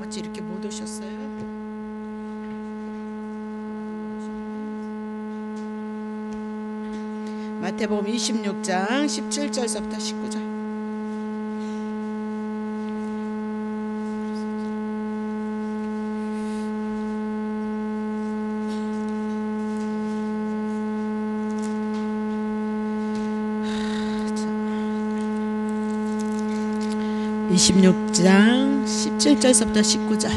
어찌 이렇게 못 오셨어요? 마태복음 26장 17절서부터 19절. (26장) 17절서부터 19절.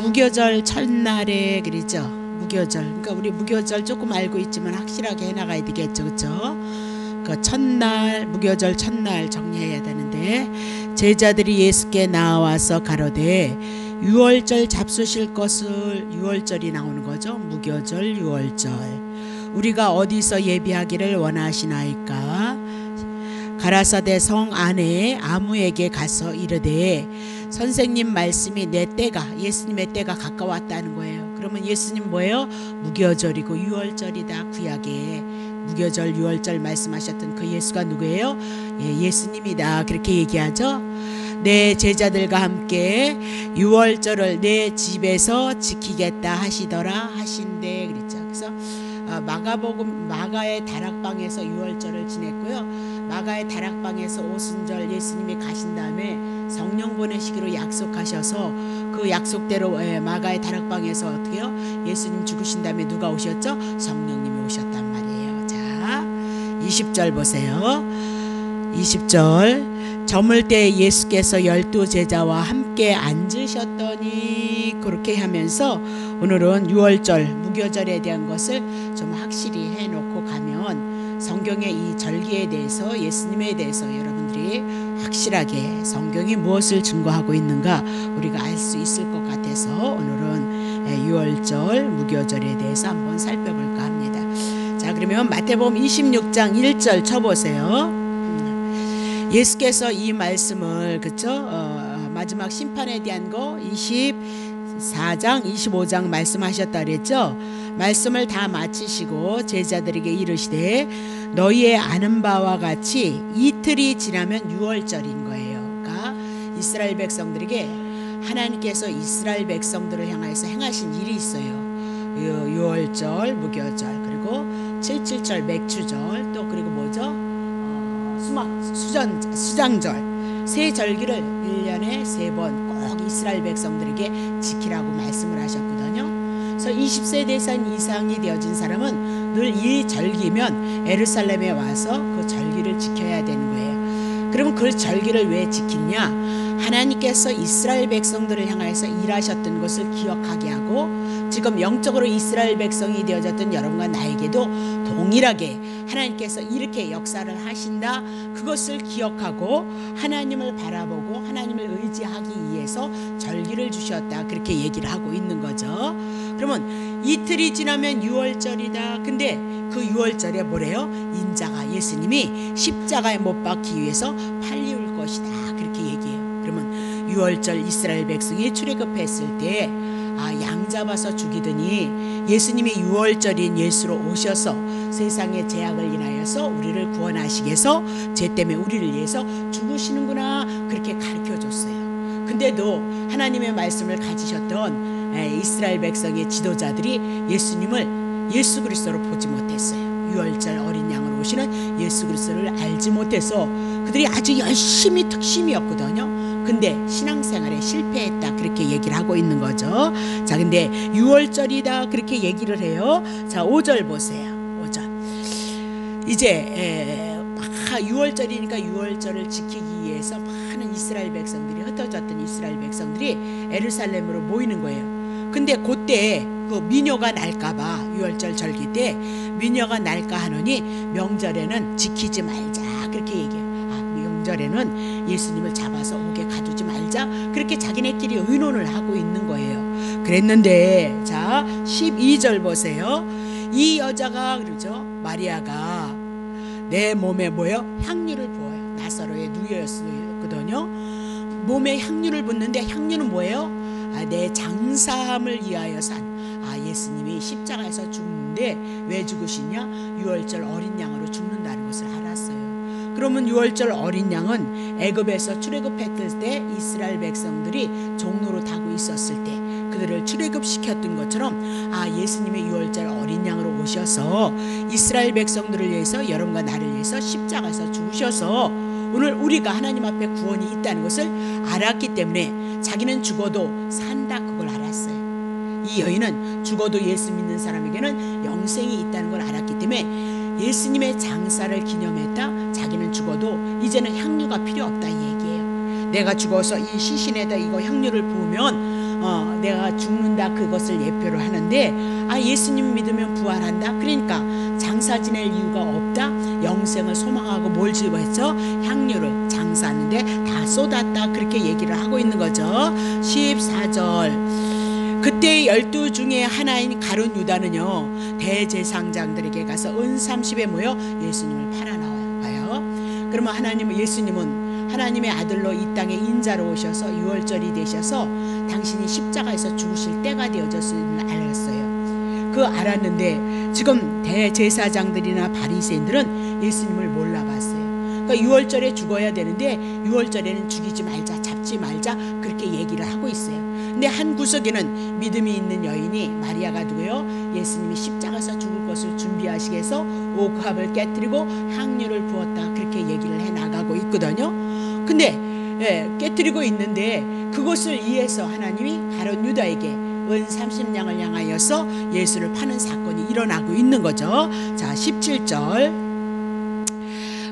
무교절 첫날에 그러죠. 무교절. 그러니까 우리 무교절 조금 알고 있지만 확실하게 해나가야 되겠죠, 그렇죠? 그 첫날, 무교절 첫날 정리해야 되는데, 제자들이 예수께 나와서 가로되 유월절 잡수실 것을, 유월절이 나오는 거죠. 무교절, 유월절. 우리가 어디서 예비하기를 원하시나이까? 가라사대 성 안에 아무에게 가서 이르되 선생님 말씀이 내 때가, 예수님의 때가 가까웠다는 거예요. 그러면 예수님 뭐예요? 무교절이고 유월절이다. 구약에 무교절 유월절 말씀하셨던 그 예수가 누구예요? 예수님이다. 그렇게 얘기하죠. 내 제자들과 함께 유월절을 내 집에서 지키겠다 하시더라 하신대 그랬죠. 그래서 마가복음 마가의 다락방에서 유월절을 지냈고요. 마가의 다락방에서 오순절 예수님이 가신 다음에 성령 보내시기로 약속하셔서 그 약속대로 마가의 다락방에서 어떻게요? 예수님 죽으신 다음에 누가 오셨죠? 성령님이 오셨단 말이에요. 자, 20절 보세요. 20절. 저물 때 예수께서 12제자와 함께 앉으셨더니, 그렇게 하면서 오늘은 유월절 무교절에 대한 것을 좀 확실히 해놓고 가면 성경의 이 절기에 대해서, 예수님에 대해서 여러분들이 확실하게 성경이 무엇을 증거하고 있는가 우리가 알 수 있을 것 같아서 오늘은 유월절 무교절에 대해서 한번 살펴볼까 합니다. 자, 그러면 마태복음 26장 1절 쳐보세요. 예수께서 이 말씀을, 그쵸? 마지막 심판에 대한 거 24장 25장 말씀하셨다 그랬죠. 말씀을 다 마치시고 제자들에게 이르시되 너희의 아는 바와 같이 이틀이 지나면 유월절인 거예요. 그러니까 이스라엘 백성들에게 하나님께서 이스라엘 백성들을 향해서 행하신 일이 있어요. 유월절 무교절, 그리고 77절 맥주절, 또 그리고 뭐죠? 수장절, 세 절기를 1년에 3번 꼭 이스라엘 백성들에게 지키라고 말씀을 하셨거든요. 그래서 20세 대상 이상이 되어진 사람은 늘 이 절기면 예루살렘에 와서 그 절기를 지켜야 되는 거예요. 그러면 그 절기를 왜 지키냐? 하나님께서 이스라엘 백성들을 향해서 일하셨던 것을 기억하게 하고, 지금 영적으로 이스라엘 백성이 되어졌던 여러분과 나에게도 동일하게 하나님께서 이렇게 역사를 하신다, 그것을 기억하고 하나님을 바라보고 하나님을 의지하기 위해서 절기를 주셨다, 그렇게 얘기를 하고 있는 거죠. 그러면 이틀이 지나면 유월절이다. 근데 그 유월절에 뭐래요? 인자가, 예수님이 십자가에 못 박기 위해서 팔리울 것이다, 그렇게 얘기해요. 그러면 유월절 이스라엘 백성이 출애굽했을 때 양 잡아서 죽이더니 예수님이 유월절인 예수로 오셔서 세상의 죄악을 인하여서 우리를 구원하시기 위해서, 죄 때문에 우리를 위해서 죽으시는구나, 그렇게 가르쳐줬어요. 근데도 하나님의 말씀을 가지셨던 이스라엘 백성의 지도자들이 예수님을 예수 그리스도로 보지 못했어요. 유월절 어린 양으로 오시는 예수 그리스도를 알지 못해서 그들이 아주 열심히 특심이었거든요. 근데 신앙생활에 실패했다, 그렇게 얘기를 하고 있는 거죠. 자, 근데 유월절이다 그렇게 얘기를 해요. 자, 5절 보세요. 5절. 이제 유월절이니까 유월절을 지키기 위해서 많은 이스라엘 백성들이, 흩어졌던 이스라엘 백성들이 예루살렘으로 모이는 거예요. 근데 그때 그 미녀가 날까봐, 유월절 절기 때 미녀가 날까 하노니 명절에는 지키지 말자, 그렇게 얘기해요. 명절에는 예수님을 잡아서 옥에 가두지 말자, 그렇게 자기네끼리 의논을 하고 있는 거예요. 그랬는데, 자 12절 보세요. 이 여자가, 그러죠, 마리아가 내 몸에 뭐예요? 향유를 부어요. 나사로의 누이였거든요. 몸에 향유를 붓는데 향유는 뭐예요? 내 장사함을 위하여 산, 예수님이 십자가에서 죽는데 왜 죽으시냐? 유월절 어린 양으로 죽는다는 것을 알았어요. 그러면 유월절 어린 양은 애굽에서 출애굽했을 때 이스라엘 백성들이 종로로 타고 있었을 때 그들을 출애굽시켰던 것처럼 예수님의 유월절 어린 양으로 오셔서 이스라엘 백성들을 위해서 여러분과 나를 위해서 십자가에서 죽으셔서 오늘 우리가 하나님 앞에 구원이 있다는 것을 알았기 때문에 자기는 죽어도 산다 그걸 알았어요. 이 여인은 죽어도 예수 믿는 사람에게는 영생이 있다는 걸 알았기 때문에 예수님의 장사를 기념했다. 자기는 죽어도 이제는 향유가 필요 없다 이 얘기예요. 내가 죽어서 이 시신에다 이거 향유를 부으면 내가 죽는다 그것을 예표를 하는데 예수님 믿으면 부활한다. 그러니까 장사 지낼 이유가 없다. 영생을 소망하고 뭘 집어서 향유를 장사하는데 다 쏟았다. 그렇게 얘기를 하고 있는 거죠. 14절 그때 12 중에 하나인 가룟 유다는요 대제사장들에게 가서 은 30에 모여 예수님을 팔아나와요. 그러면 예수님은 하나님의 아들로 이 땅에 인자로 오셔서 유월절이 되셔서 당신이 십자가에서 죽으실 때가 되어졌음을 알았어요. 그 알았는데 지금 대제사장들이나 바리새인들은 예수님을 몰라봤어요. 그러니까 유월절에 죽어야 되는데 유월절에는 죽이지 말자, 잡지 말자 그렇게 얘기를 하고 있어요. 근데 한 구석에는 믿음이 있는 여인이 마리아가 누구요? 예수님이 십자가에서 죽을 것을 준비하시기 위해서 옥합을 깨뜨리고 향유를 부었다 그렇게 얘기를 해나가고 있거든요. 근데 깨뜨리고 있는데 그것을 이해해서 하나님이 가룟 유다에게 은 30냥을 향하여서 예수를 파는 사건이 일어나고 있는 거죠. 자 17절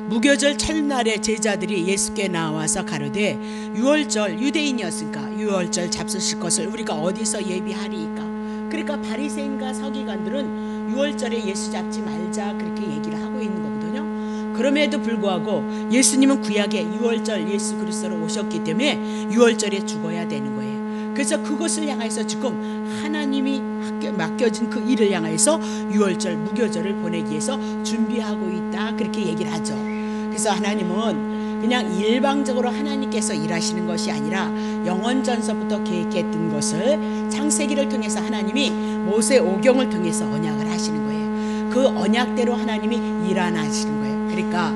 무교절 첫날에 제자들이 예수께 나와서 가로되 유월절 유대인이었으니까 유월절 잡수실 것을 우리가 어디서 예비하리이까. 그러니까 바리새인과 서기관들은 유월절에 예수 잡지 말자 그렇게 얘기를 하고 있는 거거든요. 그럼에도 불구하고 예수님은 구약에 유월절 예수 그리스도로 오셨기 때문에 유월절에 죽어야 되는 거예요. 그래서 그것을 향해서 지금 하나님이 맡겨진 그 일을 향해서 유월절 무교절을 보내기 위해서 준비하고 있다 그렇게 얘기를 하죠. 그래서 하나님은 그냥 일방적으로 하나님께서 일하시는 것이 아니라 영원전서부터 계획했던 것을 창세기를 통해서 하나님이 모세 오경을 통해서 언약을 하시는 거예요. 그 언약대로 하나님이 일하시는 거예요. 그러니까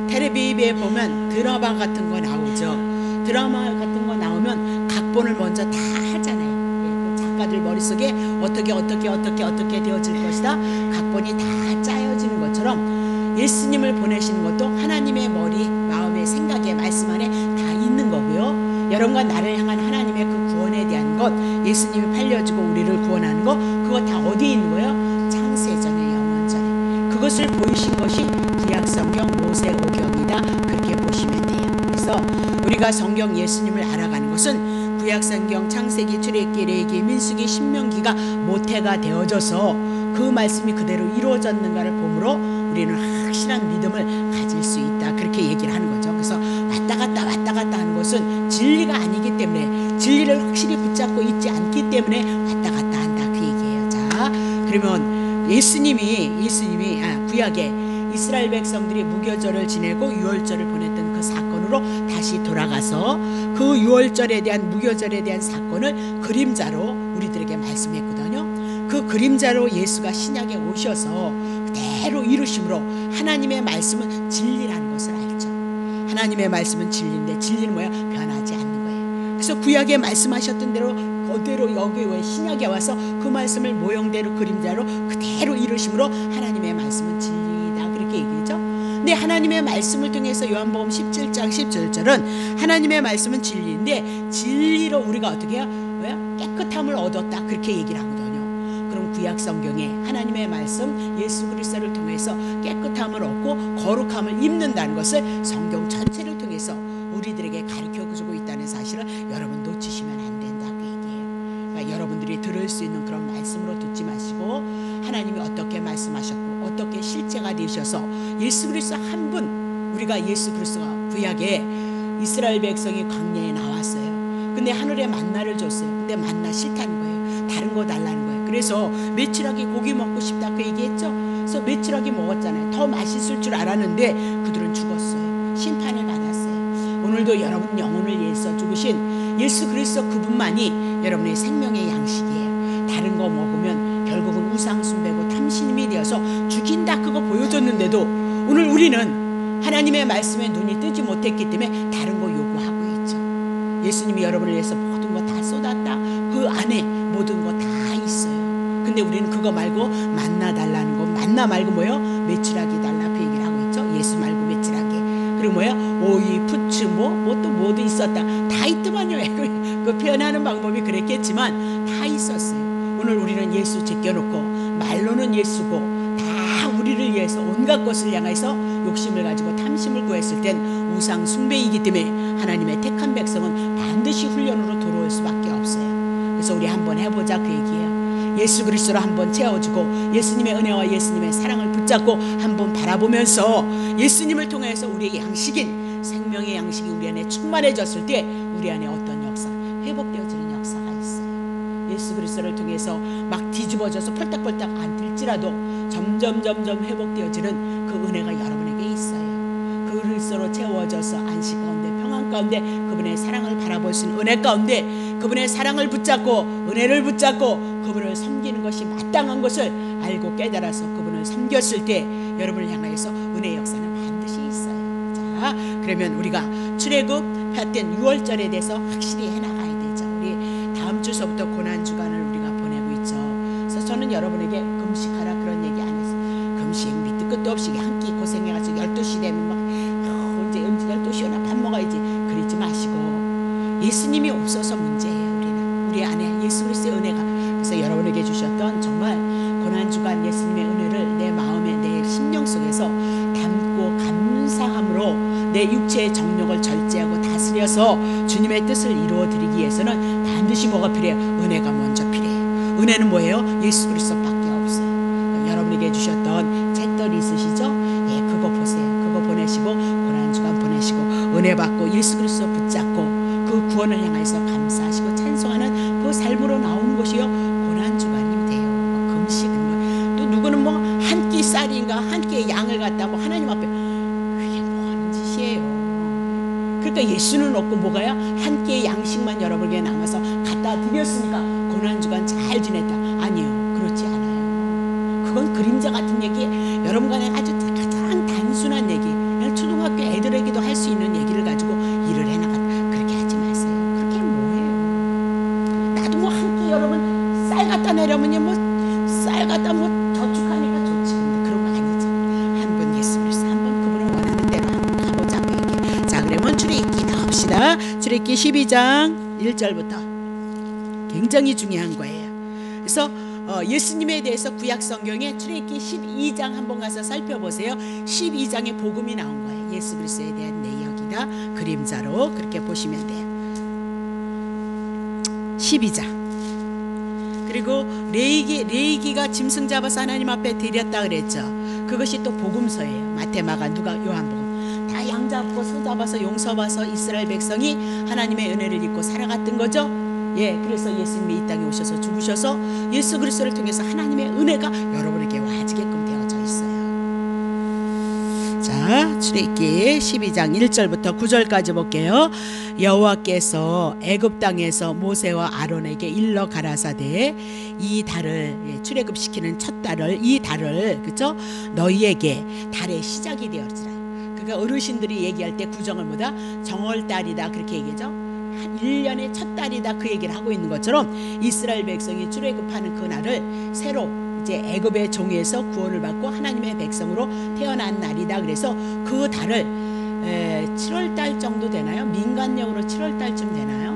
텔레비전에 보면 드라마 같은 거 나오죠. 드라마 같은 거 나오면 각본을 먼저 다 하잖아요. 그 작가들 머릿속에 어떻게 되어질 것이다 각본이 다 짜여지는 것처럼 예수님을 보내시는 것도 하나님의 머리, 마음의 생각의 말씀 안에 다 있는 거고요. 여러분과 나를 향한 하나님의 그 구원에 대한 것, 예수님이 팔려주고 우리를 구원하는 것, 그거 다 어디에 있는 거예요? 창세전에 영원전에. 그것을 보이신 것이 구약성경 모세오경이다 그렇게 보시면 돼요. 그래서 우리가 성경 예수님을 알아가는 것은 구약성경 창세기 출애굽기 레위기 민수기 신명기가 모태가 되어져서 그 말씀이 그대로 이루어졌는가를 보므로 우리는 확실한 믿음을 가질 수 있다 그렇게 얘기를 하는 거죠. 그래서 왔다 갔다 하는 것은 진리가 아니기 때문에 진리를 확실히 붙잡고 있지 않기 때문에 왔다 갔다 한다 그 얘기예요. 자 그러면 예수님이 구약에 이스라엘 백성들이 무교절을 지내고 유월절을 보냈던 그 사건으로 다시 돌아가서 그 유월절에 대한 무교절에 대한 사건을 그림자로 우리들에게 말씀했거든요. 그 그림자로 예수가 신약에 오셔서 그대로 이루심으로 하나님의 말씀은 진리라는 것을 알죠. 하나님의 말씀은 진리인데 진리는 뭐야? 변하지 않는 거예요. 그래서 구약에 말씀하셨던 대로 그대로 여기 왜 신약에 와서 그 말씀을 모형대로 그림자로 그대로 이루심으로 하나님의 말씀은 진리다 그렇게 얘기했죠. 근데 하나님의 말씀을 통해서 요한복음 17장 17절은 하나님의 말씀은 진리인데 진리로 우리가 어떻게 해요? 깨끗함을 얻었다 그렇게 얘기를 하거든요. 그럼 구약 성경에 하나님의 말씀 예수 그리스도를 통해서 깨끗함을 얻고 거룩함을 입는다는 것을 성경 전체를 통해서 우리들에게 가르쳐주고 있다는 사실을 여러분 놓치시면 안 된다 그 얘기예요. 그러니까 여러분들이 들을 수 있는 그런 말씀으로 듣지 마시고 하나님이 어떻게 말씀하셨고 어떻게 실제가 되셔서 예수 그리스도 한 분 우리가 예수 그리스도가 구약에 이스라엘 백성이 광야에 나왔어요. 근데 하늘에 만나를 줬어요. 근데 만나 싫다는 거예요. 다른 거 달라는 거예요. 그래서 메추라기 고기 먹고 싶다 그 얘기했죠. 그래서 메추라기 먹었잖아요. 더 맛있을 줄 알았는데 그들은 죽었어요. 심판을 받았어요. 오늘도 여러분 영혼을 위해서 죽으신 예수 그리스도 그분만이 여러분의 생명의 양식이에요. 다른 거 먹으면 결국은 우상 숭배고 탐심이 되어서 죽인다 그거 보여줬는데도 오늘 우리는 하나님의 말씀에 눈이 뜨지 못했기 때문에 다른 거 요구하고 있죠. 예수님이 여러분을 위해서 모든 거 다 쏟았다. 그 안에 모든 거 다 있어요. 근데 우리는 그거 말고 만나 달라는 거, 만나 말고 뭐요? 메추라기 달라 그 얘기를 하고 있죠. 예수 말고 메추라기. 그리고 뭐요? 오이, 부추, 뭐도 있었다. 다 있더만요. 그 표현하는 방법이 그랬겠지만 다 있었어요. 오늘 우리는 예수 제껴놓고 말로는 예수고 다 우리를 위해서 온갖 것을 향해서 욕심을 가지고 탐심을 구했을 땐 우상 숭배이기 때문에 하나님의 택한 백성은 반드시 훈련으로 돌아올 수밖에 없어요. 그래서 우리 한번 해보자 그 얘기예요. 예수 그리스도로 한번 채워주고 예수님의 은혜와 예수님의 사랑을 붙잡고 한번 바라보면서 예수님을 통해서 우리의 양식인 생명의 양식이 우리 안에 충만해졌을 때 우리 안에 어떤 역사, 회복되어지는 역사가 있어요. 예수 그리스도를 통해서 막 뒤집어져서 펄딱펄딱 안 들지라도 점점 회복되어지는 그 은혜가 여러분에게 있어요. 그 그리스도로 채워져서 안식 가운데 평안 가운데 그분의 사랑을 바라볼 수 있는 은혜 가운데 그분의 사랑을 붙잡고 은혜를 붙잡고 그분을 섬기는 것이 마땅한 것을 알고 깨달아서 그분을 섬겼을 때 여러분을 향하여서 은혜의 역사는 반드시 있어요. 자, 그러면 우리가 출애굽 하여튼 6월절에 대해서 확실히 해나가야 되죠. 우리 다음 주서부터 고난주간을 우리가 보내고 있죠. 그래서 저는 여러분에게 금식하라 그런 얘기 안 했어요. 금식 밑도 끝도 없이 한 끼 고생해가지고 12시 되면 막 언제 12시 오나 밥 먹어야지 그러지 마시고 예수님이 없어서 문제예요. 우리 안에 예수 그리스도의 은혜가 그래서 여러분에게 주셨던 정말 고난주간 예수님의 은혜를 내 마음에 내 심령 속에서 담고 감사함으로 내 육체의 정욕을 절제하고 다스려서 주님의 뜻을 이루어드리기 위해서는 반드시 뭐가 필요해요? 은혜가 먼저 필요해요. 은혜는 뭐예요? 예수 그리스도밖에 없어요. 여러분에게 주셨던 책들 있으시죠? 예, 그거 보세요. 그거 보내시고 고난주간 보내시고 은혜 받고 예수 그리스도 붙잡고 그 구원을 향해서 감사하시고 찬송하는 그 삶으로 나오는 것이요 고난주간이 돼요. 금식은 또 누구는 한 끼 쌀인가 한 끼의 양을 갖다 하나님 앞에 그게 뭐 하는 짓이에요. 그러니까 예수는 없고 뭐가요? 한 끼의 양식만 여러분에게 남아서 갖다 드렸으니까 고난주간 잘 지냈다. 아니요, 그렇지 않아요. 그건 그림자 같은 얘기, 여러분 간에 아주 가장 단순한 얘기, 그냥 초등학교 애들에게도 할 수 있는 얘기를 가지고 일을 해나갔다. 그렇게 하지 마세요. 그렇게 뭐예요? 나도 한 끼 여러분 쌀 갖다 내려면 쌀 갖다 저축하니까 좋지. 근데 그런 거 아니잖아. 한 번 예수 그리스도 한 번 그분을 원하는 대로 한번 가보자고 얘기해. 자, 그러면 출애굽기 나옵시다. 출애굽기 12장 1절부터 굉장히 중요한 거예요. 그래서 예수님에 대해서 구약 성경에 출애굽기 12장 한번 가서 살펴보세요. 12장에 복음이 나온 거예요. 예수 그리스도에 대한 내역이다. 그림자로 그렇게 보시면 돼요. 12장. 그리고 레이기가 짐승 잡아서 하나님 앞에 드렸다 그랬죠. 그것이 또 복음서예요. 마태, 마가, 누가, 요한복음 다 양 잡고 소 잡아서 용서받아서 이스라엘 백성이 하나님의 은혜를 입고 살아갔던 거죠. 예, 그래서 예수님이 이 땅에 오셔서 죽으셔서 예수 그리스도를 통해서 하나님의 은혜가 여러분에게 와지게끔 되어져 있어요. 자, 출애굽기 12장 1절부터 9절까지 볼게요. 여호와께서 애굽 땅에서 모세와 아론에게 일러 가라사대 이 달을 출애굽시키는 첫 달을 이 달을 그죠? 너희에게 달의 시작이 되었지라. 그러니까 어르신들이 얘기할 때 구정을 뭐다? 정월달이다 그렇게 얘기하죠. 1년의 첫 달이다 그 얘기를 하고 있는 것처럼 이스라엘 백성이 출애굽하는 그 날을 새로 이제 애굽의 종에서 구원을 받고 하나님의 백성으로 태어난 날이다. 그래서 그 달을 7월 달 정도 되나요? 민간령으로 7월 달쯤 되나요?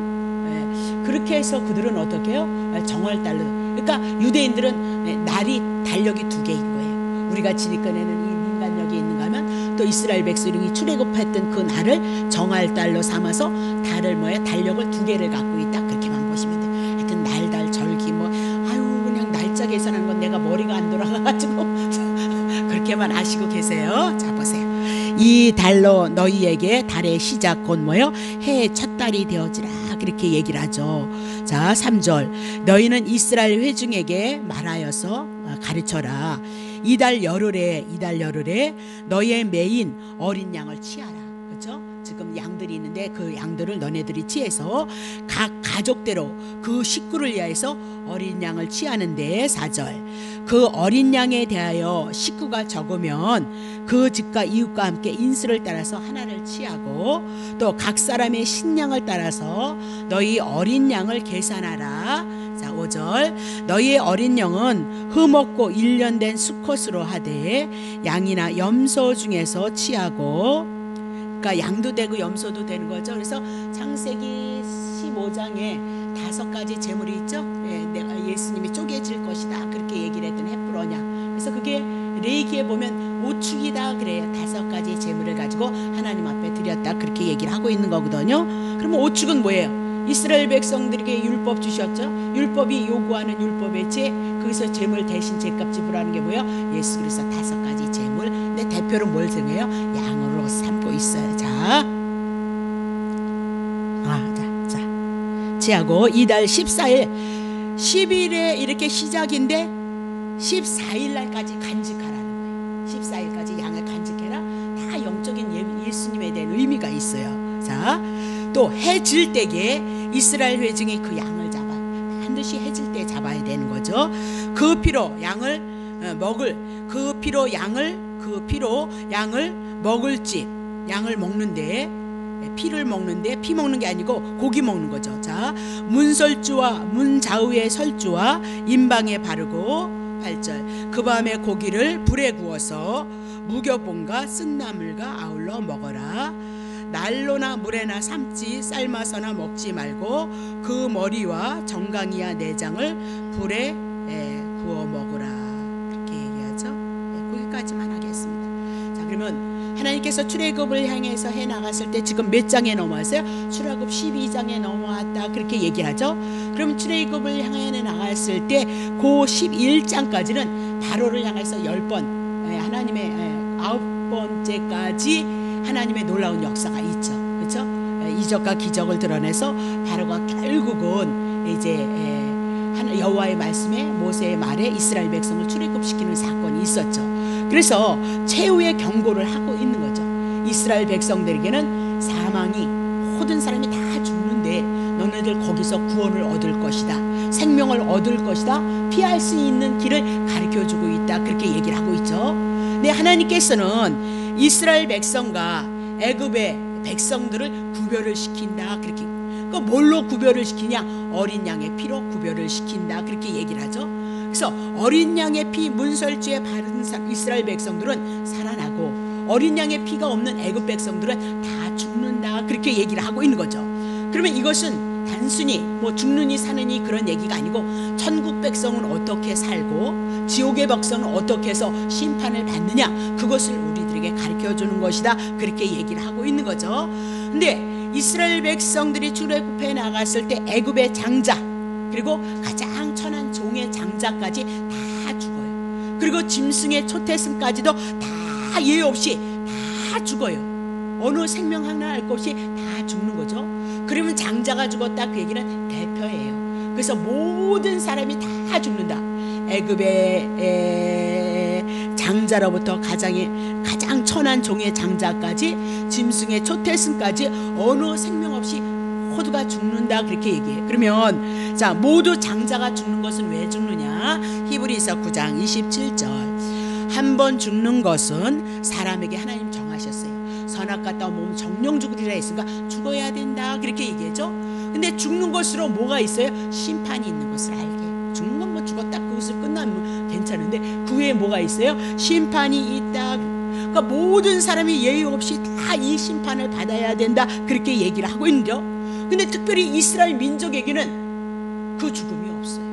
그렇게 해서 그들은 어떻게 해요? 정월 달로. 그러니까 유대인들은 날이 달력이 두 개인 거예요. 우리가 지니꺼내는 이 민간력이 있는가 하면 또 이스라엘 백성이 출애굽했던 그 날을 정월 달로 삼아서 달을 달력을 두 개를 갖고 있다. 그렇게만 보시면 돼요. 하여튼 날, 절기 그냥 날짜 계산하는 건 내가 머리가 안 돌아가가지고 그렇게만 아시고 계세요. 자, 보세요. 이 달로 너희에게 달의 시작 곧 해의 첫 달이 되어지라 그렇게 얘기를 하죠. 자, 3절 너희는 이스라엘 회중에게 말하여서 가르쳐라. 이달 열흘에 너희의 매인 어린 양을 취하라. 그렇죠? 즉 지금 양들이 있는데 그 양들을 너네들이 취해서 각 가족대로 그 식구를 위하여서 어린 양을 취하는데 4절 그 어린 양에 대하여 식구가 적으면 그 집과 이웃과 함께 인수를 따라서 하나를 취하고 또 각 사람의 식량을 따라서 너희 어린 양을 계산하라. 자 5절 너희의 어린 양은 흠없고 1년 된 수컷으로 하되 양이나 염소 중에서 취하고 그러니까 양도 되고 염소도 되는 거죠. 그래서 창세기 15장에 5가지 제물이 있죠. 내가 예수님이 쪼개질 것이다 그렇게 얘기를 했던 헷불어냐. 그래서 그게 레위기에 보면 오축이다 그래요. 5가지 제물을 가지고 하나님 앞에 드렸다 그렇게 얘기를 하고 있는 거거든요. 그러면 오축은 뭐예요? 이스라엘 백성들에게 율법 주셨죠. 율법이 요구하는 율법의 죄 거기서 제물 대신 죄값 지불하는 게 뭐예요? 예수 그리스도 5가지 제물. 근데 대표로 뭘 정해요? 양으로 삼고 있어요. 자, 제하고 이달 14일 10일에 이렇게 시작인데 14일 날까지 간직하라는 거예요. 14일까지 양을 간직해라. 다 영적인 예수님에 대한 의미가 있어요. 자, 또 해 질 때에 이스라엘 회중이 그 양을 잡아 반드시 해 질 때 잡아야 되는 거죠. 그 피로 양을 먹을 그 피로 양을 먹을 집 양을 먹는데 피를 먹는데 피 먹는 게 아니고 고기 먹는 거죠. 자, 문설주와 문 좌우의 설주와 임방에 바르고 8절 그 밤에 고기를 불에 구워서 무교봉과 쓴나물과 아울러 먹어라. 난로나 물에나 삶지 삶아서나 먹지 말고 그 머리와 정강이와 내장을 불에 구워 먹으라 그렇게 얘기하죠. 거기까지만 하겠습니다. 자, 그러면 하나님께서 출애굽을 향해서 해 나갔을 때 지금 몇 장에 넘어왔어요? 출애굽 12장에 넘어왔다 그렇게 얘기하죠. 그럼 출애굽을 향해 나갔을 때 그 11장까지는 바로를 향해서 10번 하나님의 9번째까지 하나님의 놀라운 역사가 있죠. 그렇죠? 이적과 기적을 드러내서 바로가 결국은 이제 여호와의 말씀에 모세의 말에 이스라엘 백성을 출애굽시키는 사건이 있었죠. 그래서 최후의 경고를 하고 있는 거죠. 이스라엘 백성들에게는 사망이 모든 사람이 다 죽는데 너네들 거기서 구원을 얻을 것이다. 생명을 얻을 것이다. 피할 수 있는 길을 가르쳐주고 있다. 그렇게 얘기를 하고 있죠. 근데 하나님께서는 이스라엘 백성과 애굽의 백성들을 구별을 시킨다. 그렇게 그 뭘로 구별을 시키냐? 어린 양의 피로 구별을 시킨다. 그렇게 얘기를 하죠. 그래서 어린 양의 피 문설주에 바른 이스라엘 백성들은 살아나고 어린 양의 피가 없는 애굽 백성들은 다 죽는다. 그렇게 얘기를 하고 있는 거죠. 그러면 이것은 단순히 뭐 죽느니 사느니 그런 얘기가 아니고 천국 백성은 어떻게 살고 지옥의 백성은 어떻게 해서 심판을 받느냐 그것을 우리들에게 가르쳐주는 것이다. 그렇게 얘기를 하고 있는 거죠. 근데 이스라엘 백성들이 출애굽해 나갔을 때 애굽의 장자 그리고 가장 천한 종의 장자까지 다 죽어요. 그리고 짐승의 초태승까지도 다 예외 없이 다 죽어요. 어느 생명 하나 할 것 없이 다 죽는 거죠. 그러면 장자가 죽었다 그 얘기는 대표예요. 그래서 모든 사람이 다 죽는다. 애굽의 장자로부터 가장 천한 종의 장자까지 짐승의 초태승까지 어느 생명 없이 모두가 죽는다 그렇게 얘기해요. 그러면 자 모두 장자가 죽는 것은 왜 죽느냐? 히브리서 9장 27절 한 번 죽는 것은 사람에게 하나님 정하셨어요. 선악과 몸 정령 죽으리라 했으니까 죽어야 된다 그렇게 얘기하죠. 근데 죽는 것으로 뭐가 있어요? 심판이 있는 것을 알게. 죽는 건 뭐 죽었다 그것을 끝나면 괜찮은데 그 외에 뭐가 있어요? 심판이 있다. 그러니까 모든 사람이 예외 없이 다 이 심판을 받아야 된다 그렇게 얘기를 하고 있는데요. 근데 특별히 이스라엘 민족에게는 그 죽음이 없어요.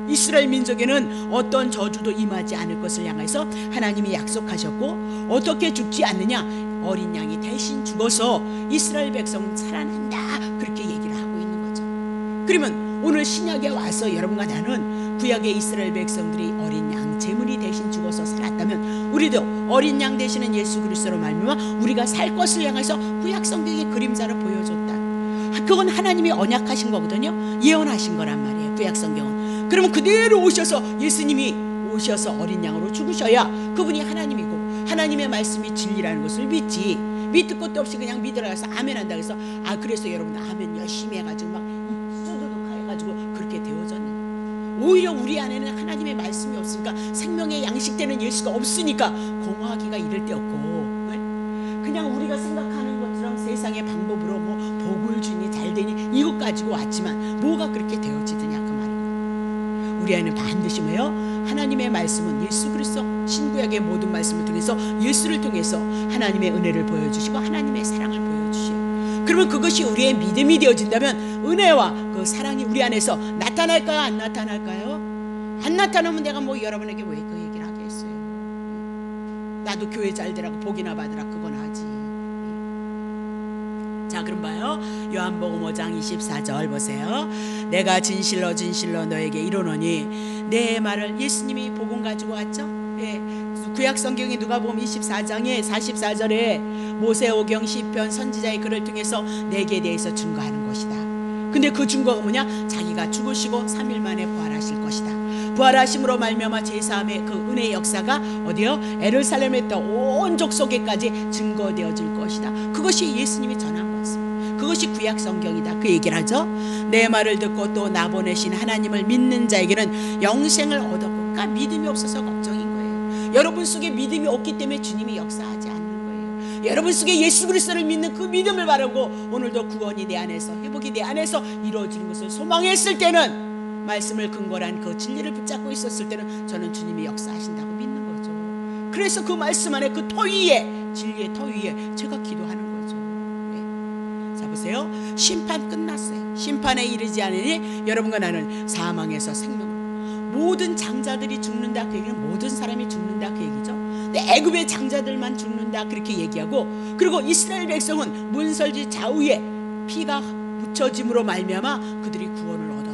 이스라엘 민족에는 어떤 저주도 임하지 않을 것을 향해서 하나님이 약속하셨고 어떻게 죽지 않느냐? 어린 양이 대신 죽어서 이스라엘 백성은 살아난다 그렇게 얘기를 하고 있는 거죠. 그러면 오늘 신약에 와서 여러분과 나는 구약의 이스라엘 백성들이 어린 양 제물이 대신 죽어서 살았다면 우리도 어린 양 되시는 예수 그리스도로 말미암아 우리가 살 것을 향해서 구약 성경의 그림자를 보여줬다. 그건 하나님이 언약하신 거거든요. 예언하신 거란 말이에요. 구약 성경은. 그러면 그대로 오셔서 예수님이 오셔서 어린 양으로 죽으셔야 그분이 하나님이고 하나님의 말씀이 진리라는 것을 믿지. 밑도 끝도 없이 그냥 믿으라 해서 아멘 한다 그래서 그래서 여러분 아멘 열심히 해가지고 막 쭈두둑 해가지고 그렇게 되어졌는데, 오히려 우리 안에는 하나님의 말씀이 없으니까 생명의 양식되는 예수가 없으니까 공허하기가 이를 데 없고, 그냥 우리가 생각하는 것처럼 세상의 방법으로 뭐 복을 주니 잘 되니 이것 가지고 왔지만 뭐가 그렇게 되어지더냐 그 말입니다. 우리 안에는 반드시 뭐예요? 하나님의 말씀은 예수 그리스도 신구약의 모든 말씀을 통해서 예수를 통해서 하나님의 은혜를 보여주시고 하나님의 사랑을 보여주셔요. 그러면 그것이 우리의 믿음이 되어진다면 은혜와 그 사랑이 우리 안에서 나타날까요? 안 나타날까요? 안 나타나면 내가 뭐 여러분에게 왜 그 얘기를 하겠어요? 나도 교회 잘 되라고 복이나 받으라 그건 하지. 자, 그럼 봐요. 요한복음 5장 24절 보세요. 내가 진실로 진실로 너에게 이르노니, 내 말을 예수님이 복음 가지고 왔죠. 구약 성경의 누가복음 24장에 44절에 모세오경 시편 선지자의 글을 통해서 내게 대해서 증거하는 것이다. 근데 그 증거가 뭐냐? 자기가 죽으시고 3일 만에 부활하실 것이다. 부활하심으로 말미암아 제사함의 그 은혜의 역사가 어디요? 예루살렘에 있던 온 족속에까지 증거되어질 것이다. 그것이 예수님이 전한 것입니다. 그것이 구약 성경이다. 그 얘기를 하죠. 내 말을 듣고 또 나 보내신 하나님을 믿는 자에게는 영생을 얻었고, 그러니까 믿음이 없어서 걱정인 거예요. 여러분 속에 믿음이 없기 때문에 주님이 역사하지 않는 거예요. 여러분 속에 예수 그리스도를 믿는 그 믿음을 바라고 오늘도 구원이 내 안에서, 회복이 내 안에서 이루어지는 것을 소망했을 때는, 말씀을 근거로 한 그 진리를 붙잡고 있었을 때는 저는 주님이 역사하신다고 믿는 거죠. 그래서 그 말씀 안에 그 터 위에, 진리의 터 위에 제가 기도하는 거죠. 자, 보세요. 심판 끝났어요. 심판에 이르지 않으니 여러분과 나는 사망에서 생명으로. 모든 장자들이 죽는다 그 얘기는 모든 사람이 죽는다 그 얘기죠. 근데 애굽의 장자들만 죽는다 그렇게 얘기하고, 그리고 이스라엘 백성은 문설지 좌우에 피가 묻혀짐으로 말미암아 그들이 구원을 얻었다.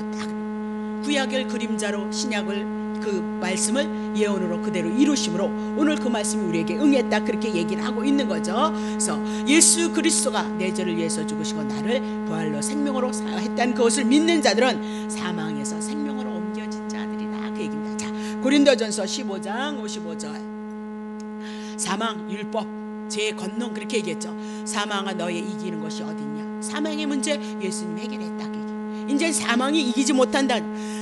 구약을 그림자로 신약을 그 말씀을 예언으로 그대로 이루심으로 오늘 그 말씀이 우리에게 응했다 그렇게 얘기를 하고 있는 거죠. 그래서 예수 그리스도가 내 죄를 위해서 죽으시고 나를 부활로 생명으로 사했다는 그것을 믿는 자들은 사망에서 생명으로 옮겨진 자들이다 그 얘기입니다. 자, 고린도전서 15장 55절. 사망, 율법, 죄의 권능 그렇게 얘기했죠. 사망아 너의 이기는 것이 어딨냐. 사망의 문제 예수님이 해결했다. 이제 사망이 이기지 못한다.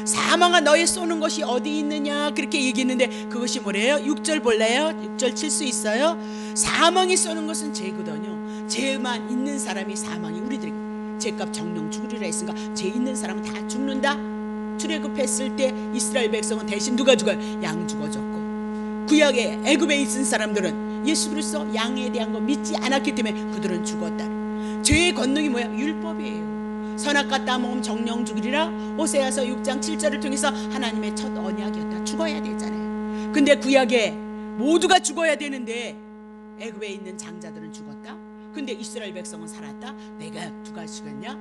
사망아 너의 쏘는 것이 어디 있느냐 그렇게 얘기했는데 그것이 뭐래요? 6절 볼래요? 6절 칠 수 있어요? 사망이 쏘는 것은 죄거든요. 죄만 있는 사람이 사망이 우리들에게 죄값 정령 죽으리라 했으니까 죄 있는 사람은 다 죽는다. 출애굽했을 때 이스라엘 백성은 대신 누가 죽어요? 양 죽어줬고, 구약에 애굽에 있은 사람들은 예수 그리스도 양에 대한 거 믿지 않았기 때문에 그들은 죽었다. 죄의 권능이 뭐야? 율법이에요. 선악과 따먹으면 정령 죽으리라. 호세아서 6장 7절을 통해서 하나님의 첫 언약이었다. 죽어야 되잖아요. 근데 구약에 모두가 죽어야 되는데 애굽에 있는 장자들은 죽었다. 근데 이스라엘 백성은 살았다. 내가 누가 죽었냐?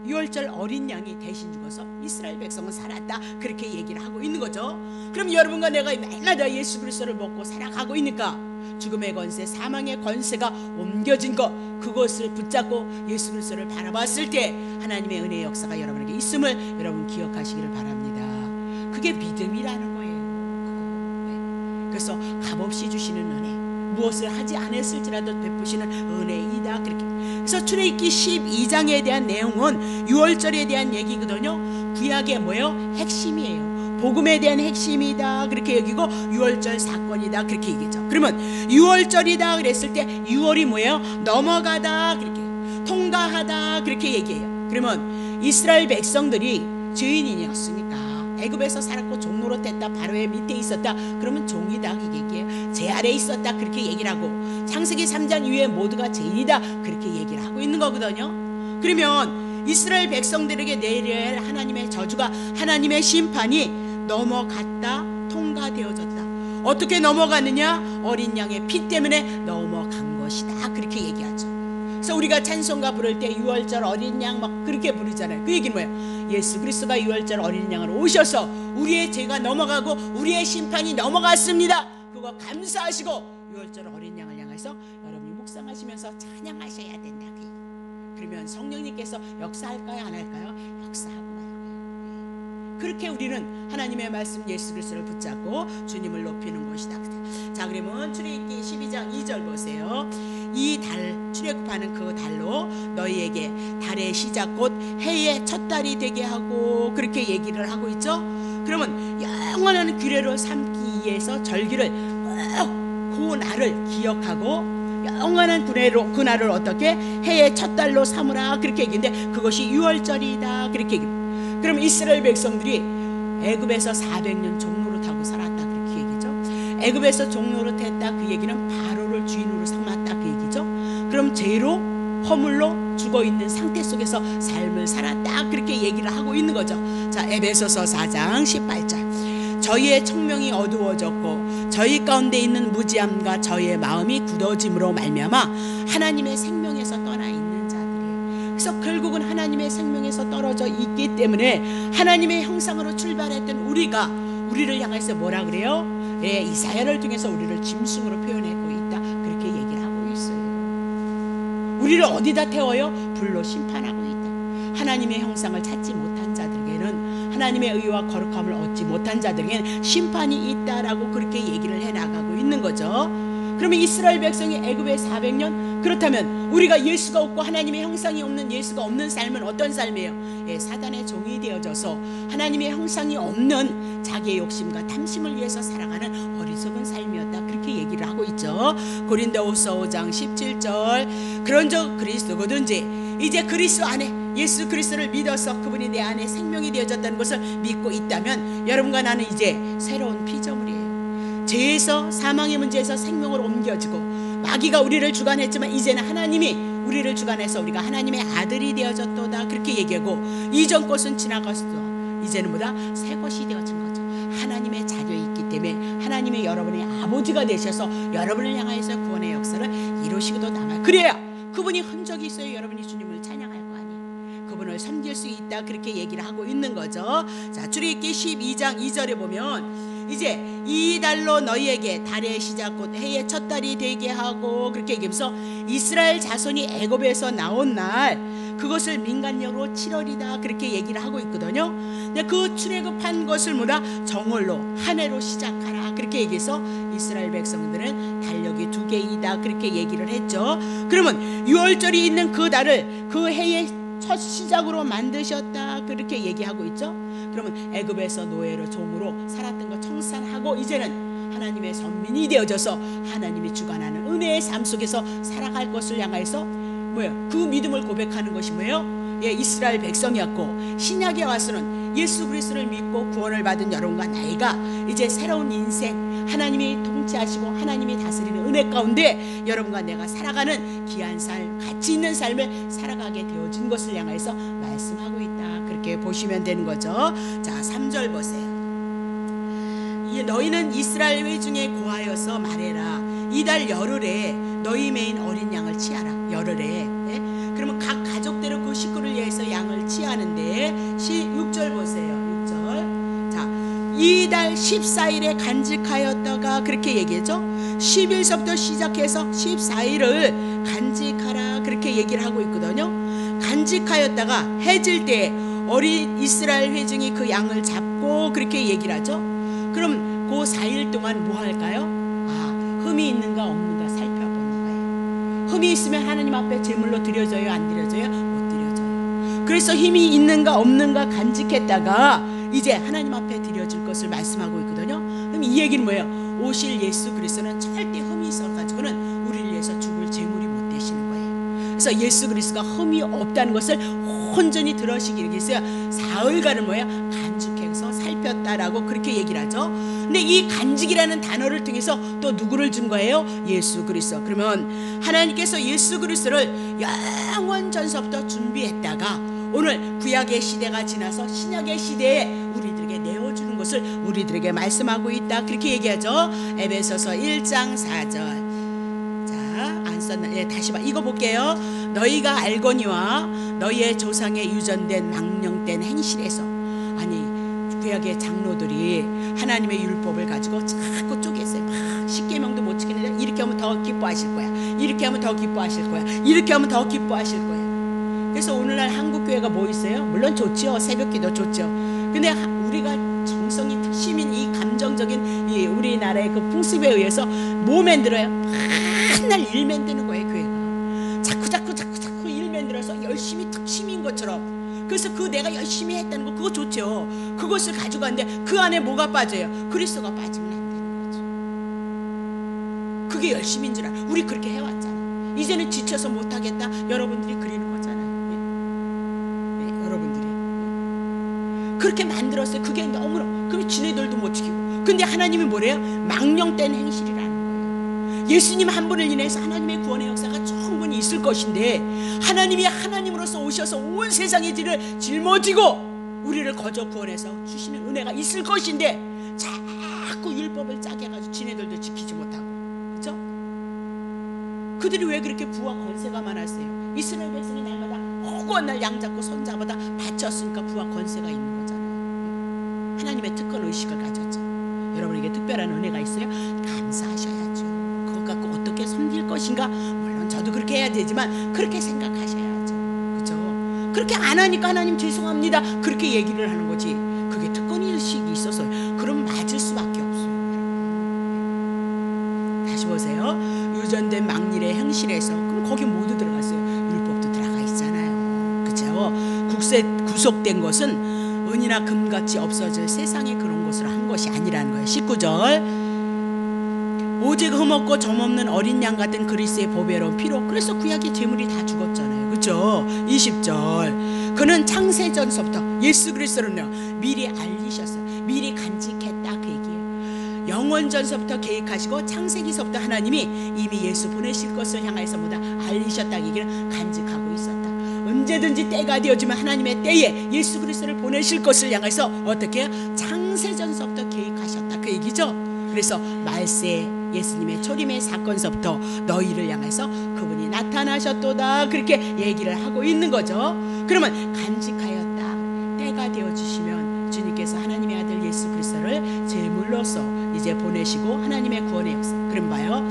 유월절 어린 양이 대신 죽어서 이스라엘 백성은 살았다. 그렇게 얘기를 하고 있는 거죠. 그럼 여러분과 내가 날마다 예수 그리스도를 먹고 살아가고 있으니까 죽음의 권세, 사망의 권세가 옮겨진 것, 그것을 붙잡고 예수 그리스도를 바라봤을 때 하나님의 은혜의 역사가 여러분에게 있음을 여러분 기억하시기를 바랍니다. 그게 믿음이라는 거예요. 그래서 값없이 주시는 은혜, 무엇을 하지 않았을지라도 베푸시는 은혜이다 그렇게. 그래서 출애굽기 12장에 대한 내용은 유월절에 대한 얘기거든요. 구약의 뭐예요? 핵심이에요. 복음에 대한 핵심이다 그렇게 여기고 유월절 사건이다 그렇게 얘기죠. 그러면 유월절이다 그랬을 때 유월이 뭐예요? 넘어가다 그렇게, 통과하다 그렇게 얘기해요. 그러면 이스라엘 백성들이 죄인이었으니까 애굽에서 살았고 종노릇했다, 바로의 밑에 있었다, 그러면 종이다 이 얘기예요. 제 아래에 있었다 그렇게 얘기를 하고, 창세기 3장 이후에 모두가 죄인이다 그렇게 얘기를 하고 있는 거거든요. 그러면 이스라엘 백성들에게 내려야 할 하나님의 저주가, 하나님의 심판이 넘어갔다, 통과되어졌다. 어떻게 넘어가느냐? 어린 양의 피 때문에 넘어간 것이다 그렇게 얘기하죠. 그래서 우리가 찬송가 부를 때 유월절 어린 양 막 그렇게 부르잖아요. 그 얘기는 뭐예요? 예수 그리스도가 유월절 어린 양으로 오셔서 우리의 죄가 넘어가고 우리의 심판이 넘어갔습니다. 그거 감사하시고 유월절 어린 양을 향해서 여러분이 묵상하시면서 찬양하셔야 된다. 그러면 성령님께서 역사할까요? 안 할까요? 역사하고 말고요. 그렇게 우리는 하나님의 말씀 예수 그리스도를 붙잡고 주님을 높이는 것이다. 자, 그러면 출애굽기 12장 2절 보세요. 이 달 출애굽하는 그 달로 너희에게 달의 시작 곧 해의 첫 달이 되게 하고 그렇게 얘기를 하고 있죠. 그러면 영원한 규례로 삼기 위해서 절기를 꼭 그 날을 기억하고 영원한 그 날을 어떻게 해의 첫 달로 삼으라 그렇게 얘기했는데 그것이 유월절이다 그렇게 얘기해요. 그럼 이스라엘 백성들이 애굽에서 400년 종로로 타고 살았다 그렇게 얘기죠. 애굽에서 종로로 했다 그 얘기는 바로를 주인으로 삼았다 그 얘기죠. 그럼 죄로 허물로 죽어있는 상태 속에서 삶을 살았다 그렇게 얘기를 하고 있는 거죠. 자, 에베소서 4장 18절 저희의 청명이 어두워졌고 저희 가운데 있는 무지함과 저희의 마음이 굳어짐으로 말미암아 하나님의 생명에서 떠나 있는 자들이에요. 그래서 결국은 하나님의 생명에서 떨어져 있기 때문에 하나님의 형상으로 출발했던 우리를 향해서 뭐라 그래요? 예, 이사야를 통해서 우리를 짐승으로 표현하고 있다 그렇게 얘기를 하고 있어요. 우리를 어디다 태워요? 불로 심판하고 있다. 하나님의 형상을 찾지 못한 자들에게는 하나님의 의와 거룩함을 얻지 못한 자들에게는 심판이 있다라고 그렇게 얘기를 해나가고 있는 거죠. 그러면 이스라엘 백성이 애굽에 400년 그렇다면 우리가 예수가 없고 하나님의 형상이 없는 예수가 없는 삶은 어떤 삶이에요? 예, 사단의 종이 되어져서 하나님의 형상이 없는 자기의 욕심과 탐심을 위해서 살아가는 어리석은 삶이었다 그렇게 얘기를 하고 있죠. 고린도후서 5장 17절 그런즉 그리스도거든지 이제 그리스도 안에 예수 그리스도를 믿어서 그분이 내 안에 생명이 되어졌다는 것을 믿고 있다면 여러분과 나는 이제 새로운 피조물이에요. 죄에서 사망의 문제에서 생명으로 옮겨지고 마귀가 우리를 주관했지만 이제는 하나님이 우리를 주관해서 우리가 하나님의 아들이 되어졌도다 그렇게 얘기하고 이전 것은 지나갔어 이제는 뭐다? 새 것이 되어진 거죠. 하나님의 자녀이 있기 때문에 하나님의 여러분의 아버지가 되셔서 여러분을 향하여서 구원의 역사를 이루시고도 남아요. 그래야 그분이 흔적이 있어요. 여러분이 주님을 찬양할 거 아니에요. 그분을 섬길 수 있다 그렇게 얘기를 하고 있는 거죠. 자, 출애굽기 12장 2절에 보면 이제 이 달로 너희에게 달의 시작 곧 해의 첫 달이 되게 하고 그렇게 얘기하면서 이스라엘 자손이 애굽에서 나온 날 그것을 민간력으로 7월이다 그렇게 얘기를 하고 있거든요. 근데 그 출애굽한 것을 뭐다? 정월로 한 해로 시작하라 그렇게 얘기해서 이스라엘 백성들은 달력이 2개이다 그렇게 얘기를 했죠. 그러면 6월절이 있는 그 달을 그 해의 첫 시작으로 만드셨다 그렇게 얘기하고 있죠. 그러면 애굽에서 노예로 종으로 살았던 거 청산하고 이제는 하나님의 선민이 되어져서 하나님이 주관하는 은혜의 삶 속에서 살아갈 것을 향해서 뭐예요? 그 믿음을 고백하는 것이 뭐예요? 예, 이스라엘 백성이었고 신약에 와서는 예수 그리스도를 믿고 구원을 받은 여러분과 나이가 이제 새로운 인생 하나님이 통치하시고 하나님이 다스리는 은혜 가운데 여러분과 내가 살아가는 귀한 삶 가치 있는 삶을 살아가게 되어진 것을 향해서 말씀하고 있다 그렇게 보시면 되는 거죠. 자, 3절 보세요. 너희는 이스라엘 회중에 고하여서 말해라. 이달 열흘에 너희 메인 어린 양을 치하라. 열흘에. 예? 그러면 각 가족대로 그 식구를 위해서 양을 치하는데 6절 보세요. 6절. 자, 이달 14일에 간직하였다가 그렇게 얘기했죠. 10일서부터 시작해서 14일을 간직하라 그렇게 얘기를 하고 있거든요. 간직하였다가 해질 때 어린 이스라엘 회중이 그 양을 잡고 그렇게 얘기를 하죠. 그럼 그 4일 동안 뭐 할까요? 흠이 있는가 없는가 살펴보는 거예요. 흠이 있으면 하나님 앞에 제물로 드려져요? 안 드려져요? 못 드려져요. 그래서 힘이 있는가 없는가 간직했다가 이제 하나님 앞에 드려질 것을 말씀하고 있거든요. 그럼 이 얘기는 뭐예요? 오실 예수 그리스도는 절대 흠이 있어가지고는 우리를 위해서 죽을 제물이 못 되시는 거예요. 그래서 예수 그리스도가 흠이 없다는 것을 온전히 들으시기 위해서 사흘간은 뭐예요? 간직해서 살폈다라고 그렇게 얘기를 하죠. 근데 이 간직이라는 단어를 통해서 또 누구를 준 거예요? 예수 그리스도. 그러면 하나님께서 예수 그리스도를 영원 전서부터 준비했다가 오늘 구약의 시대가 지나서 신약의 시대에 우리들에게 내어주는 것을 우리들에게 말씀하고 있다 그렇게 얘기하죠. 에베소서 1장 4절. 안 썼나? 예, 다시 봐. 이거 볼게요. 너희가 알거니와 너희의 조상의 유전된 망령된 행실에서 아니 구약의 장로들이 하나님의 율법을 가지고 자꾸 쪼개서요. 막 십계명도 못 지키는데 이렇게 하면 더 기뻐하실 거야. 이렇게 하면 더 기뻐하실 거야. 이렇게 하면 더 기뻐하실 거야. 그래서 오늘날 한국 교회가 뭐 있어요? 물론 좋죠. 새벽기도 좋죠. 근데 우리가 정성이 특심인 이 감정적인 이 우리나라의 그 풍습에 의해서 뭐 만들어요? 맨날 일 만드는 거예요. 교회. 취미인 것처럼. 그래서 그 내가 열심히 했다는 거 그거 좋죠. 그것을 가져가는데 그 안에 뭐가 빠져요? 그리스도가 빠지면 안 되는 거죠. 그게 열심인 줄 알아. 우리 그렇게 해왔잖아. 이제는 지쳐서 못하겠다. 여러분들이 그리는 거잖아요. 네, 여러분들이 그렇게 만들었어요. 그게 너무너무. 그럼 지네들도 못 지키고. 근데 하나님이 뭐래요? 망령된 행실이라는 거예요. 예수님 한 분을 인해서 하나님의 구원의 역사가 충분히 있을 것인데 하나님이 하나님으로서 오셔서 온 세상의 죄를 짊어지고 우리를 거저 구원해서 주시는 은혜가 있을 것인데 자꾸 율법을 짜게 해가지고 지네들도 지키지 못하고. 그렇죠? 그들이 왜 그렇게 부와 권세가 많았어요? 이스라엘 백성이 날마다 허구한 날 양잡고 손잡아다 바쳤으니까 부와 권세가 있는 거잖아요. 하나님의 특권 의식을 가졌죠. 여러분에게 특별한 은혜가 있어요? 감사하셔야죠. 그것 갖고 어떻게 섬길 것인가? 물론 저도 그렇게 해야 되지만 그렇게 생각하셔야죠. 그렇죠? 그렇게 안 하니까 하나님 죄송합니다. 그렇게 얘기를 하는 거지. 그게 특권 의식이 있어서 그럼 맞을 수밖에 없어요. 다시 보세요. 유전된 망릴의 행실에서 그럼 거기 모두 들어갔어요. 율법도 들어가 있잖아요. 그렇죠? 구속된 것은 은이나 금같이 없어질 세상의 그런 것으로 한 것이 아니라는 거예요. 19절 오직 흠없고 점없는 어린 양 같은 그리스도의 보배로운 피로. 그래서 구약의 제물이 다 죽었잖아요. 그렇죠? 20절 그는 창세전서부터 예수 그리스도는요 미리 알리셨어요. 미리 간직했다 그 얘기예요. 영원전서부터 계획하시고 창세기서부터 하나님이 이미 예수 보내실 것을 향해서 뭐다 알리셨다 얘기를 간직하고 있었다. 언제든지 때가 되어지면 하나님의 때에 예수 그리스도를 보내실 것을 향해서 어떻게 해요? 창세전서부터 계획하셨다 그 얘기죠. 그래서 말세 예수님의 초림의 사건서부터 너희를 향해서 그분이 나타나셨도다 그렇게 얘기를 하고 있는 거죠. 그러면 간직하였다. 때가 되어주시면 주님께서 하나님의 아들 예수 그리스도를 제물로서 이제 보내시고 하나님의 구원의 역사. 그럼 봐요.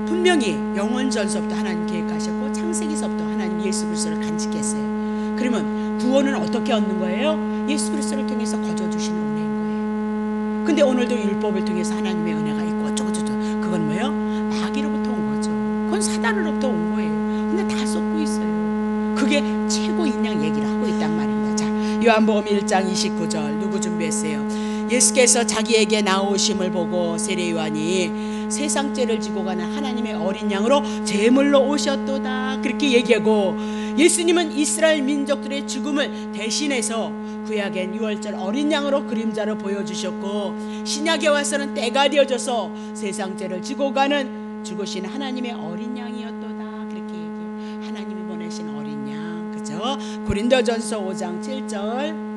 분명히 영원전서부터 하나님 계획하셨고 창세기서부터 하나님 예수 그리스도를 간직했어요. 그러면 구원은 어떻게 얻는 거예요? 예수 그리스도를 통해서 거저주시는 은혜인 거예요. 근데 오늘도 율법을 통해서 하나님의 은혜가 있고 어쩌고저쩌고 그건 뭐예요? 마귀로부터 온 거죠. 그건 사단으로부터 온 거예요. 근데 다 쏟고 있어요. 그게 최고인 양 얘기를 하고 있단 말입니다. 자, 요한복음 1장 29절 누구 준비했어요? 예수께서 자기에게 나오심을 보고 세례 요한이 세상 죄를 지고 가는 하나님의 어린 양으로 제물로 오셨도다 그렇게 얘기하고 예수님은 이스라엘 민족들의 죽음을 대신해서 구약엔 유월절 어린 양으로 그림자로 보여주셨고 신약에 와서는 때가 되어져서 세상 죄를 지고 가는 죽으신 하나님의 어린 양이었도다 그렇게 얘기해요. 하나님이 보내신 어린 양. 그죠? 고린도전서 5장 7절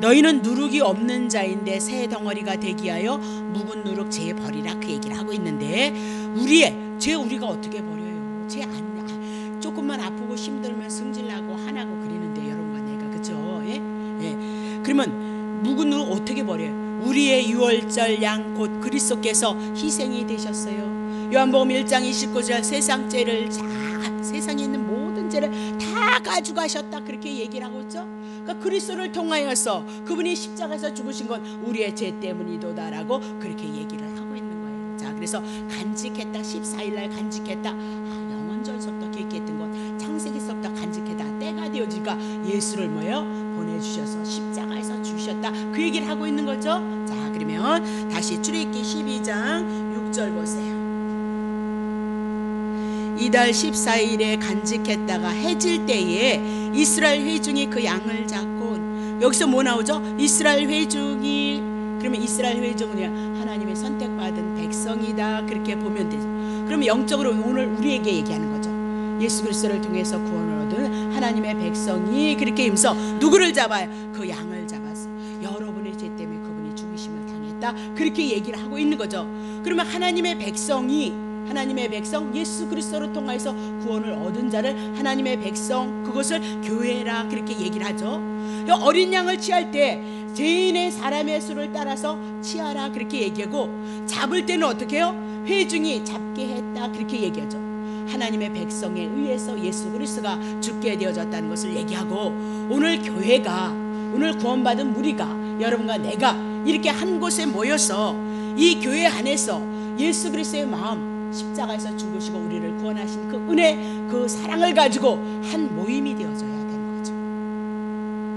너희는 누룩이 없는 자인데 새 덩어리가 되기 위하여 묵은 누룩 죄 버리라 그 얘기를 하고 있는데 우리의 죄 우리가 어떻게 버려요? 죄 조금만 아프고 힘들면 승질나고 화나고 그러는데 여러분과 내가 그죠? 예? 예. 그러면 묵은 누룩 어떻게 버려요? 우리의 유월절 양 곧 그리스도께서 희생이 되셨어요. 요한복음 1장 29절 세상 죄를 세상에 있는 모든 죄를 다 가져가셨다 그렇게 얘기를 하고 있죠. 그러니까 그리스도를 통하여서 그분이 십자가에서 죽으신 건 우리의 죄 때문이도다라고 그렇게 얘기를 하고 있는 거예요. 자, 그래서 간직했다 14일날 간직했다 영원전서부터 계획했던 것 창세기서부터 간직했다 때가 되어지니까 예수를 뭐예요? 보내주셔서 십자가에서 주셨다 그 얘기를 하고 있는 거죠. 자, 그러면 다시 출애굽기 12장 6절 보세요. 이달 14일에 간직했다가 해질 때에 이스라엘 회중이 그 양을 잡고 여기서 뭐 나오죠? 이스라엘 회중이 그러면 이스라엘 회중은 하나님의 선택받은 백성이다 그렇게 보면 되죠. 그러면 영적으로 오늘 우리에게 얘기하는 거죠. 예수 그리스도를 통해서 구원을 얻은 하나님의 백성이 그렇게 임서 누구를 잡아요? 그 양을 잡았어. 여러분의 죄 때문에 그분이 죽으심을 당했다 그렇게 얘기를 하고 있는 거죠. 그러면 하나님의 백성 예수 그리스도를 통해서 구원을 얻은 자를 하나님의 백성 그것을 교회라 그렇게 얘기를 하죠. 어린 양을 취할 때 죄인의 사람의 수를 따라서 취하라 그렇게 얘기하고 잡을 때는 어떻게 해요? 회중이 잡게 했다 그렇게 얘기하죠. 하나님의 백성에 의해서 예수 그리스도가 죽게 되어졌다는 것을 얘기하고 오늘 교회가 오늘 구원받은 무리가 여러분과 내가 이렇게 한 곳에 모여서 이 교회 안에서 예수 그리스도의 마음 십자가에서 죽으시고 우리를 구원하신 그 은혜, 그 사랑을 가지고 한 모임이 되어져야 되는 거죠.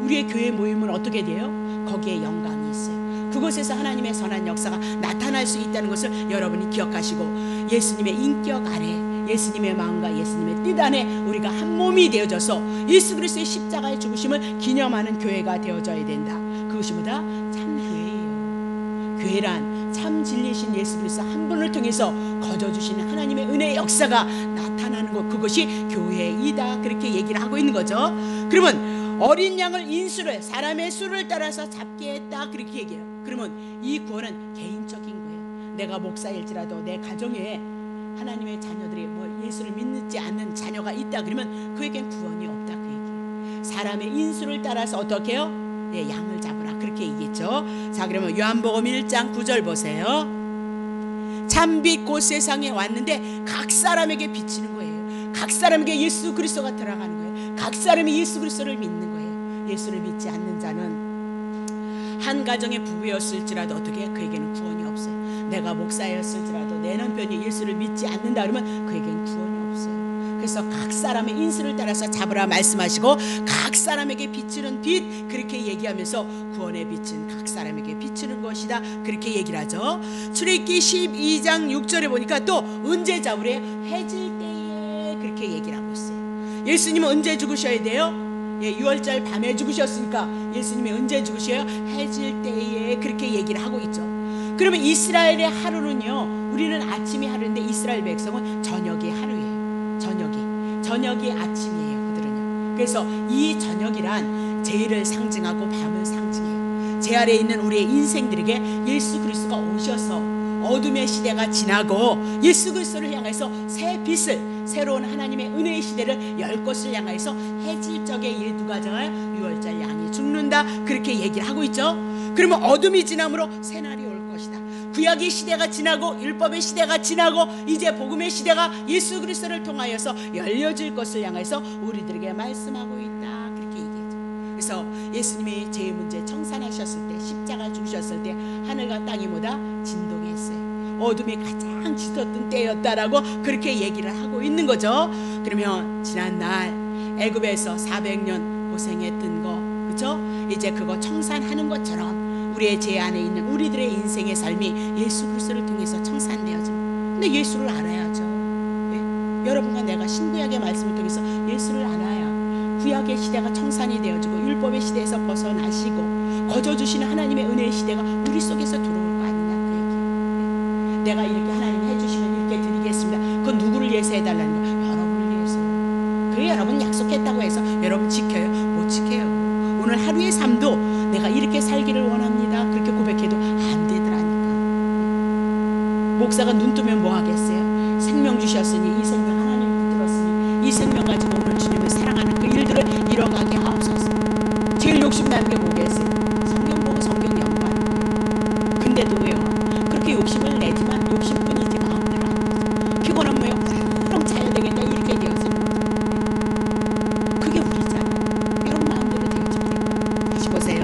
우리의 교회 모임은 어떻게 돼요? 거기에 영광이 있어요. 그곳에서 하나님의 선한 역사가 나타날 수 있다는 것을 여러분이 기억하시고, 예수님의 인격 아래, 예수님의 마음과 예수님의 뜻 안에 우리가 한 몸이 되어져서 예수 그리스도의 십자가의 죽으심을 기념하는 교회가 되어져야 된다. 그것이 뭐다? 참 교회예요. 교회란 참 진리신 예수 그리스도 한 분을 통해서 거저주시는 하나님의 은혜의 역사가 나타나는 것, 그것이 교회이다. 그렇게 얘기를 하고 있는 거죠. 그러면 어린 양을 인수를, 사람의 수를 따라서 잡게 했다. 그렇게 얘기해요. 그러면 이 구원은 개인적인 거예요. 내가 목사일지라도 내 가정에 하나님의 자녀들이 뭐 예수를 믿지 않는 자녀가 있다 그러면 그에겐 구원이 없다. 그 얘기예요. 사람의 인수를 따라서 어떻게 해요? 네, 양을 잡으라. 그렇게 얘기했죠. 자, 그러면 요한복음 1장 9절 보세요. 참빛 곧 세상에 왔는데 각 사람에게 비치는 거예요. 각 사람에게 예수 그리스도가 들어가는 거예요. 각 사람이 예수 그리스도를 믿는 거예요. 예수를 믿지 않는 자는 한 가정의 부부였을지라도 어떻게 해? 그에게는 구원이 없어요. 내가 목사였을지라도 내 남편이 예수를 믿지 않는다 그러면 그에게는 구원이 없어요. 그래서 각 사람의 인수를 따라서 잡으라 말씀하시고, 각 사람에게 비추는 빛, 그렇게 얘기하면서 구원의 빛은 각 사람에게 비추는 것이다. 그렇게 얘기를 하죠. 출애굽기 12장 6절에 보니까 또 언제 잡으래요? 해질 때에. 그렇게 얘기를 하고 있어요. 예수님은 언제 죽으셔야 돼요? 6월절 밤에 죽으셨으니까 예수님이 언제 죽으셔요? 해질 때에. 그렇게 얘기를 하고 있죠. 그러면 이스라엘의 하루는요, 우리는 아침이 하루인데 이스라엘 백성은 저녁이 하루예요. 저녁이 아침이에요. 그들은요. 그래서 이 저녁이란 제일을 상징하고 밤을 상징해요. 제 아래에 있는 우리의 인생들에게 예수 그리스도가 오셔서 어둠의 시대가 지나고 예수 그리스도를 향해서 새 빛을, 새로운 하나님의 은혜의 시대를 열 것을 향해서 해질 적에 이 누가 정할 6월절 양이 죽는다. 그렇게 얘기를 하고 있죠. 그러면 어둠이 지남으로 새날이 올 것이다. 구약의 시대가 지나고 율법의 시대가 지나고 이제 복음의 시대가 예수 그리스도를 통하여서 열려질 것을 향해서 우리들에게 말씀하고 있다. 그렇게 얘기하죠. 그래서 예수님이 죄의 문제 청산하셨을 때, 십자가 죽으셨을 때 하늘과 땅이 뭐다? 진동했어요. 어둠이 가장 짙었던 때였다라고 그렇게 얘기를 하고 있는 거죠. 그러면 지난날 애굽에서 400년 고생했던 거, 그렇죠? 이제 그거 청산하는 것처럼 우리의 죄 안에 있는 우리들의 인생의 삶이 예수 그리스도를 통해서 청산되어집니다. 근데 예수를 알아야죠. 네? 여러분과 내가 신구약의 말씀을 통해서 예수를 알아야 구약의 시대가 청산이 되어지고 율법의 시대에서 벗어나시고 거저주시는 하나님의 은혜의 시대가 우리 속에서 들어올 거 아니냐. 그 얘기예요. 네? 내가 이렇게 하나님 해주시면 이렇게 드리겠습니다. 그건 누구를 위해서해달라는 거예요? 여러분을 위해서. 그게 여러분 약속했다고 해서 여러분 지켜요? 못 지켜요. 오늘 하루의 삶도 내가 이렇게 살기를 원합니다. 그렇게 고백해도 안 되더라니까. 목사가 눈 뜨면 뭐 하겠어요? 생명 주셨으니 이 생명 하나님 붙들었으니 이 생명 가지고 오늘 주님을 사랑하는 그 일들을 이뤄가게 하옵소서. 제일 욕심나는 게 뭐겠어요? 성경 보고 성경 연구하는. 근데도 왜요? 그렇게 욕심을 내지만 욕심뿐이지 마음대로 안 되죠. 피곤한 뭐예요? 그럼 자야 되겠다. 이렇게 되어서 그게 우리잖아요. 여러분 마음대로 되어지게 돼요. 다시 보세요.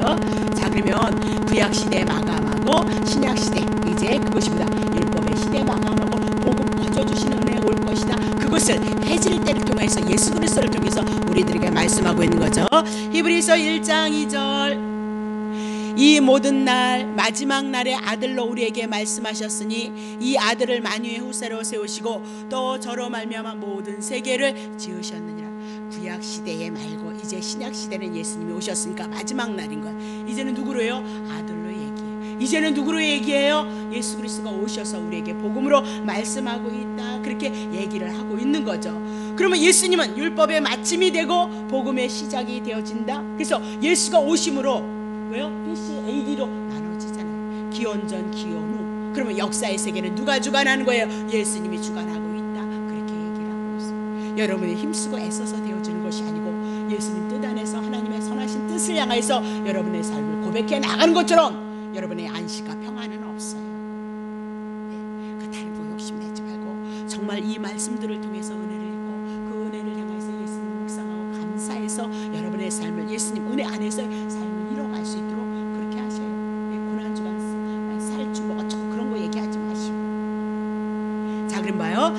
자, 그러면 구약 시대 마감하고 신약 시대, 이제 그것이 뭐다? 율법의 시대 마감하고 복음 거저주시는 은혜 올 것이다. 그것을 해질 때를 통해서 예수 그리스도를 통해서 우리들에게 말씀하고 있는 거죠. 히브리서 1장 2절. 이 모든 날 마지막 날의 아들로 우리에게 말씀하셨으니 이 아들을 만유의 후세로 세우시고 또 저로 말미암아 모든 세계를 지으셨느니라. 구약 시대에 말고 이제 신약 시대는 예수님이 오셨으니까 마지막 날인 거야. 이제는 누구로요? 아들로 얘기해요. 이제는 누구로 얘기해요? 예수 그리스도가 오셔서 우리에게 복음으로 말씀하고 있다. 그렇게 얘기를 하고 있는 거죠. 그러면 예수님은 율법의 마침이 되고 복음의 시작이 되어진다. 그래서 예수가 오심으로 왜요? BC-AD로 나눠지잖아요. 기원전, 기원 후. 그러면 역사의 세계는 누가 주관하는 거예요? 예수님이 주관하고 있다. 그렇게 얘기를 하고 있어요. 여러분이 힘쓰고 애써서 되어지는 것이 아니고 예수님 뜻 안에서 하나님의 선하신 뜻을 향해서 여러분의 삶을 고백해 나가는 것처럼 여러분의 안식과 평안은 없어요. 네, 그 다른 거 욕심내지 말고 정말 이 말씀들을 통해서 은혜를 읽고 그 은혜를 향해서 예수님 묵상하고 감사해서 여러분의 삶을 예수님 은혜 안에서 삶을 이뤄갈 수 있도록 그렇게 하셔요. 네, 고난주간 살주 뭐 어쩌고 그런 거 얘기하지 마시고. 자, 그럼 봐요.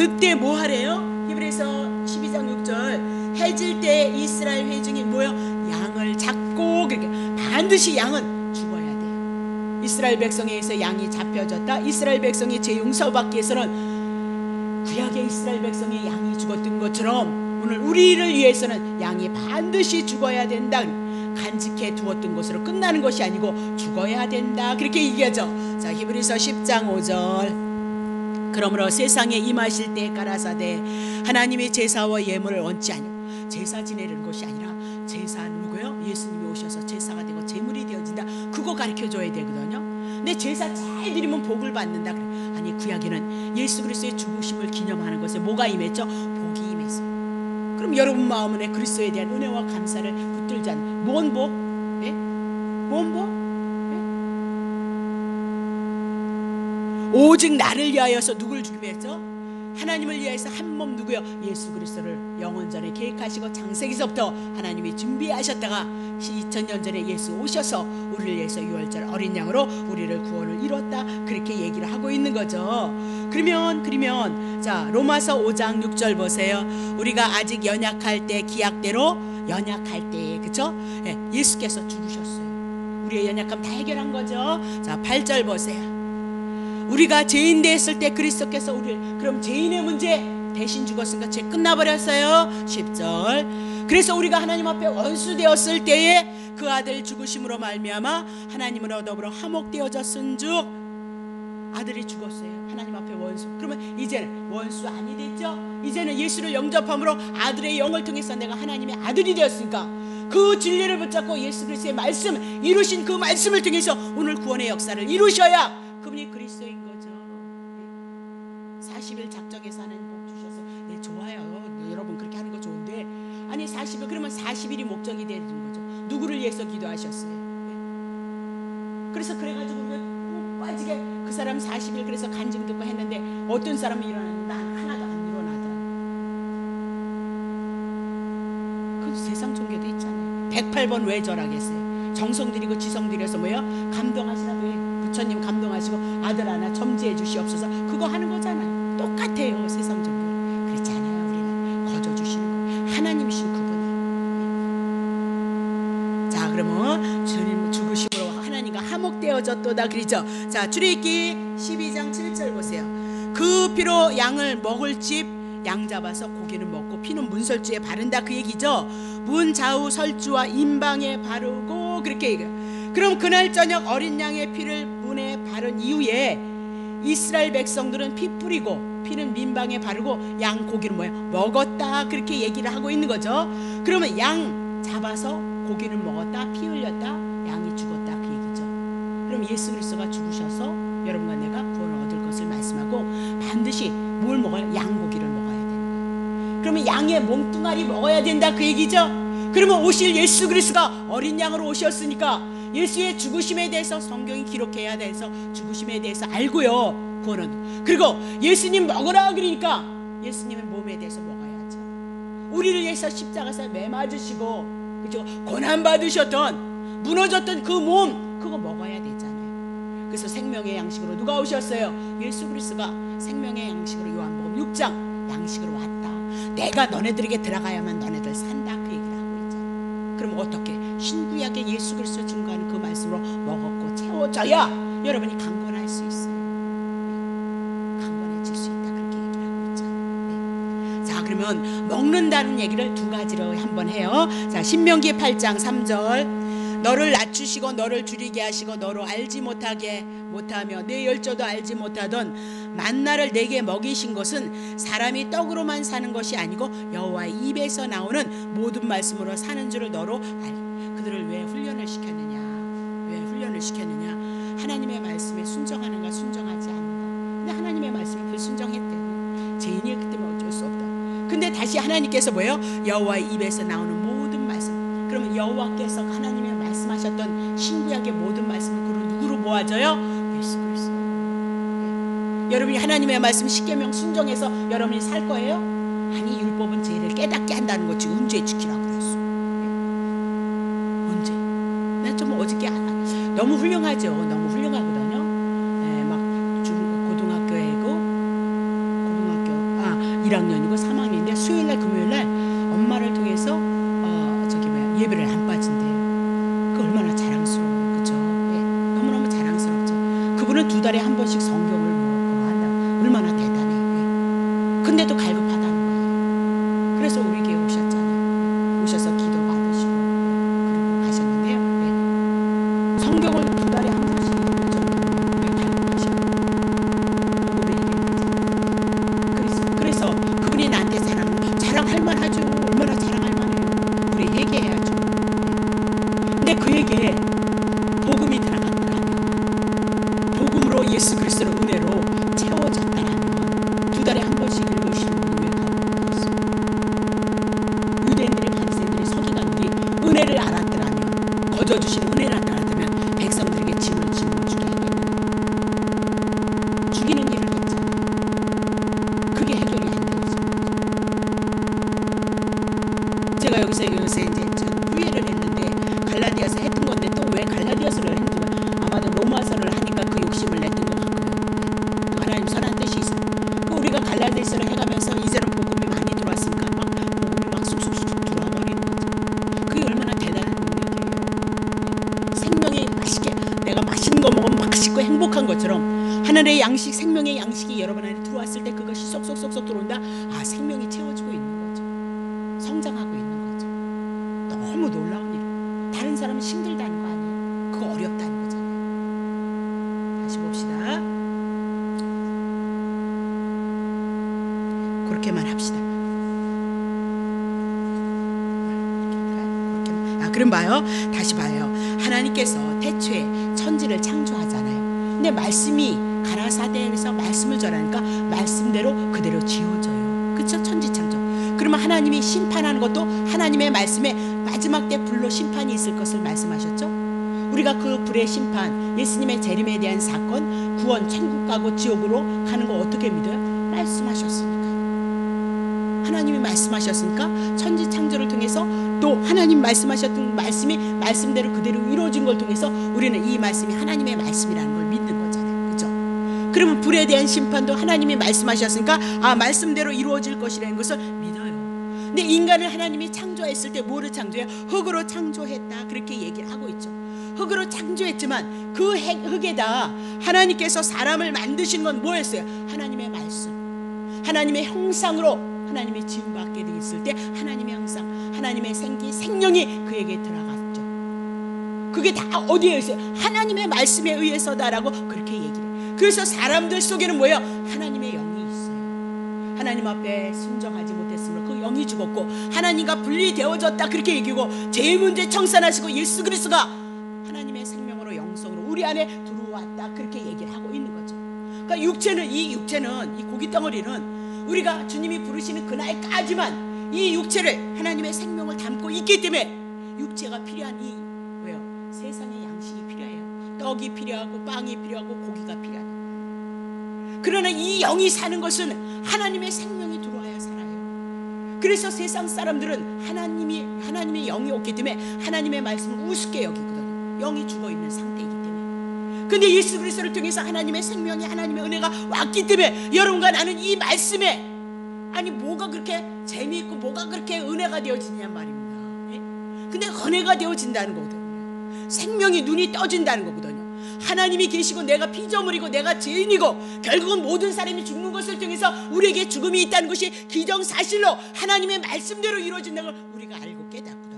그때 뭐 하래요? 히브리서 12장 6절 해질 때 이스라엘 회중이 뭐요? 양을 잡고 그렇게 반드시 양은 죽어야 돼요. 이스라엘 백성에 의해서 양이 잡혀졌다. 이스라엘 백성이 죄 용서받기 위해서는 구약의 이스라엘 백성의 양이 죽었던 것처럼 오늘 우리를 위해서는 양이 반드시 죽어야 된다. 간직해 두었던 것으로 끝나는 것이 아니고 죽어야 된다. 그렇게 얘기하죠. 자, 히브리서 10장 5절 그러므로 세상에 임하실 때 가라사대 하나님의 제사와 예물을 원치 아니고 제사 지내는 것이 아니라 제사는 누구요? 예수님이 오셔서 제사가 되고 제물이 되어진다. 그거 가르쳐줘야 되거든요. 근데 제사 잘 드리면 복을 받는다 그래. 아니 구약에는 예수 그리스도의 죽으심을 기념하는 것에 뭐가 임했죠? 복이 임했어요. 그럼 여러분 마음에 그리스도에 대한 은혜와 감사를 붙들지 않는 뭔 복? 예? 뭔 복? 오직 나를 위하여서 누구를 죽이며 했죠? 하나님을 위하여서 한 몸 누구요? 예수 그리스도를 영원 전에 계획하시고 창세기서부터 하나님이 준비하셨다가 2000년 전에 예수 오셔서 우리를 위해서 유월절 어린 양으로 우리를 구원을 이뤘다. 그렇게 얘기를 하고 있는 거죠. 그러면 자 로마서 5장 6절 보세요. 우리가 아직 연약할 때 기약대로 연약할 때 그쵸? 예, 예수께서 죽으셨어요. 우리의 연약함 다 해결한 거죠. 자 8절 보세요. 우리가 죄인 되었을 때 그리스도께서 우리를 그럼 죄인의 문제 대신 죽었으니까 죄 끝나버렸어요. 10절 그래서 우리가 하나님 앞에 원수 되었을 때에 그 아들 죽으심으로 말미암아 하나님으로 더불어 화목되어졌은즉 아들이 죽었어요. 하나님 앞에 원수. 그러면 이제는 원수 아니 됐죠? 이제는 예수를 영접함으로 아들의 영을 통해서 내가 하나님의 아들이 되었으니까 그 진리를 붙잡고 예수 그리스도의 말씀 이루신 그 말씀을 통해서 오늘 구원의 역사를 이루셔야 그분이 그리스도인 거죠. 40일 작정해서 하나님 복 주셔서 네 좋아요. 여러분 그렇게 하는 거 좋은데 아니 40일 그러면 40일이 목적이 되는 거죠. 누구를 위해서 기도하셨어요? 그래서 그래가지고 우리가 꼭 빠지게 그 사람 40일 그래서 간증 듣고 했는데 어떤 사람이 일어났는데 난 하나도 안 일어나더라. 그 세상 종교도 있잖아요. 108번 왜 절하겠어요? 정성 들이고 지성 들여서 뭐예요? 감동하시라 왜 부처님 감동하시고 아들 하나 점지해 주시옵소서 그거 하는 거잖아요. 똑같아요. 세상 종교 그렇지 않아요. 우리는 거저 주시는 거예요. 하나님이신 그분이. 자 그러면 주님 죽으심으로 하나님과 화목되어졌도다 그러죠. 자 출애굽기 12장 7절 보세요. 그 피로 양을 먹을 집 양 잡아서 고기는 먹고 피는 문설주에 바른다 그 얘기죠. 문 좌우 설주와 임방에 바르고 그렇게 얘기해요. 그럼 그날 저녁 어린 양의 피를 문에 바른 이후에 이스라엘 백성들은 피 뿌리고 피는 민방에 바르고 양 고기는 뭐예요? 먹었다 그렇게 얘기를 하고 있는 거죠. 그러면 양 잡아서 고기는 먹었다 피 흘렸다 양이 죽었다 그 얘기죠. 그럼 예수 그리스도가 죽으셔서 여러분과 내가 구원을 얻을 것을 말씀하고 반드시 뭘 먹어요? 양고기를 먹어야 되는 거예요. 그러면 양의 몸뚱아리 먹어야 된다 그 얘기죠. 그러면 오실 예수 그리스도가 어린 양으로 오셨으니까 예수의 죽으심에 대해서 성경이 기록해야 돼서 죽으심에 대해서 알고요. 구원은 그리고 예수님 먹으라 그러니까 예수님의 몸에 대해서 먹어야죠. 우리를 위해서 십자가에서 매 맞으시고 그죠? 고난 받으셨던 무너졌던 그 몸 그거 먹어야 되잖아요. 그래서 생명의 양식으로 누가 오셨어요? 예수 그리스도가 생명의 양식으로 요한복음 6장 양식으로 왔다. 내가 너네들에게 들어가야만 너네들 산다 그 얘기를 하고 있잖아요. 그럼 어떻게? 신구약의 예수 그리스도 증거하는 그 말씀으로 먹었고 채워져야 여러분이 강건할 수 있어요. 강건해질 수 있다 그렇게 얘기를 하고 있잖아요. 자 그러면 먹는다는 얘기를 두 가지로 한번 해요. 자 신명기 8장 3절 너를 낮추시고 너를 줄이게 하시고 너로 알지 못하며 내 열조도 알지 못하던 만나를 내게 먹이신 것은 사람이 떡으로만 사는 것이 아니고 여호와의 입에서 나오는 모든 말씀으로 사는 줄을 너로 그들을 왜 훈련을 시켰느냐? 하나님의 말씀에 순종하는가 순종하지 않는가? 근데 하나님의 말씀에 불순종했대. 죄인이었기 때문에 어쩔 수 없다. 근데 다시 하나님께서 뭐예요? 여호와의 입에서 나오는 모든 말씀. 그러면 여호와께서 하나님의 말씀하셨던 신구약의 모든 말씀을 그로 누구로 모아져요? 예수 그리스도. 여러분이 하나님의 말씀 십계명 순종해서 여러분이 살 거예요? 아니 율법은 죄를 깨닫게 한다는 거지 언제 지키라고 그랬어? 언제? 나 좀 어저께 너무 훌륭하죠. 너무 훌륭하거든요. 막 고등학교에고 1학년이고 3학년인데 수요일날 금요일날 엄마를 통해서 예배를 안 빠진대요. 그 얼마나 자랑스러워요, 그렇죠? 예, 너무너무 자랑스럽죠. 그분은 2달에 한 번씩 성경을 그거 한다. 얼마나 대단해. 예. 근데도 갈급하다는 거예요. 그래서 우리 교회 오셨잖아요. 오셔서 기도 받으시고 그리고 가셨는데요. 예. 성경을 2달에 한 번씩 읽으셨는데 갈급하시고 그래서 그분이 나한테 자랑할 만하죠. 얼마나 자랑할 만해요. 우리 회개해야죠. 근데 그에게 복음이 들어갔다면, 복음으로 예수 그리스도의 은혜로 채워졌다면 2달에 한 번씩 읽으시는 분이 왜 가고 있어요? 유대인들이 바리새인들이 서기관들이 은혜를 알았더라면, 거저주신 은혜를 알았다면 백성들에게 짐을 짊어지게 해결했는데 죽이는 일을 했잖아요. 그게 해결이 안 되죠. 제가 여기서 이제 후회를 했는데 갈라디아서 했던 건데 또 왜 갈라디아서를 했는지 아마도 로마서를 하니까 그 욕심을 냈던 것 같고요. 하나님 선한 뜻이 있어요. 우리가 갈라디아서를 해가면서 이제는 복음이 많이 들어왔으니까 막 복음이 막 쑥쑥쑥 들어와 버리는 거죠. 그게 얼마나 대단한 능력이에요. 생명이 맛있게, 내가 맛있는 거 먹으면 맛있고 행복한 것처럼 하늘의 양식, 생명의 양식이 여러분 안에 들어왔을 때 그것이 쏙쏙쏙쏙 들어온다. 아, 생명이 채워지고 있는 거죠. 성장하고 있는 거죠. 너무 놀라운 일. 다른 사람은 힘들다는 거 아니에요. 그거 어렵다는 거잖아요. 다시 봅시다. 그렇게만 합시다. 그럼 봐요. 다시 봐요. 하나님께서 태초에 천지를 창조하잖아요. 근데 말씀이 가라사대에서 말씀을 전하니까 말씀대로 그대로 지어져요. 그렇죠? 천지 창조. 그러면 하나님이 심판하는 것도 하나님의 말씀에 마지막 때 불로 심판이 있을 것을 말씀하셨죠. 우리가 그 불의 심판, 예수님의 재림에 대한 사건, 구원, 천국 가고 지옥으로 가는 거 어떻게 믿어요? 말씀하셨으니까. 하나님이 말씀하셨으니까 천지 창조를 통해서 또 하나님 말씀하셨던 말씀이 말씀대로 그대로 이루어진 걸 통해서 우리는 이 말씀이 하나님의 말씀이라는 걸 믿는 거잖아요. 그죠? 그러면 불에 대한 심판도 하나님이 말씀하셨으니까 아, 말씀대로 이루어질 것이라는 것을 믿어요. 근데 인간을 하나님이 창조했을 때 뭐를 창조해요? 흙으로 창조했다, 그렇게 얘기를 하고 있죠. 흙으로 창조했지만 그 흙에다 하나님께서 사람을 만드신 건 뭐였어요? 하나님의 말씀, 하나님의 형상으로 하나님이 지음받게 돼 있을 때 하나님의 형상, 하나님의 생기, 생명이 그에게 들어갔죠. 그게 다 어디에 있어요? 하나님의 말씀에 의해서다라고 그렇게 얘기를 해요. 그래서 사람들 속에는 뭐예요? 하나님의 영이 있어요. 하나님 앞에 순종하지 못했으므로 그 영이 죽었고 하나님과 분리되어졌다, 그렇게 얘기하고 죄의 문제 청산하시고 예수 그리스도가 하나님의 생명으로 영성으로 우리 안에 들어왔다, 그렇게 얘기를 하고 있는 거죠. 그러니까 이 육체는 이 고기 덩어리는 우리가 주님이 부르시는 그날까지만 이 육체를 하나님의 생명을 담고 있기 때문에 육체가 필요한 이 왜요? 세상의 양식이 필요해요. 떡이 필요하고 빵이 필요하고 고기가 필요하다. 그러나 이 영이 사는 것은 하나님의 생명이 들어와야 살아요. 그래서 세상 사람들은 하나님의 영이 없기 때문에 하나님의 말씀을 우습게 여기거든요. 영이 죽어있는 상태이기 때문에. 근데 예수 그리스도를 통해서 하나님의 생명이, 하나님의 은혜가 왔기 때문에 여러분과 나는 이 말씀에 아니 뭐가 그렇게 재미있고 뭐가 그렇게 은혜가 되어지냐 말입니다. 예? 근데 은혜가 되어진다는 거거든요. 생명이 눈이 떠진다는 거거든요. 하나님이 계시고 내가 피조물이고 내가 죄인이고 결국은 모든 사람이 죽는 것을 통해서 우리에게 죽음이 있다는 것이 기정사실로 하나님의 말씀대로 이루어진다는 걸 우리가 알고 깨닫거든.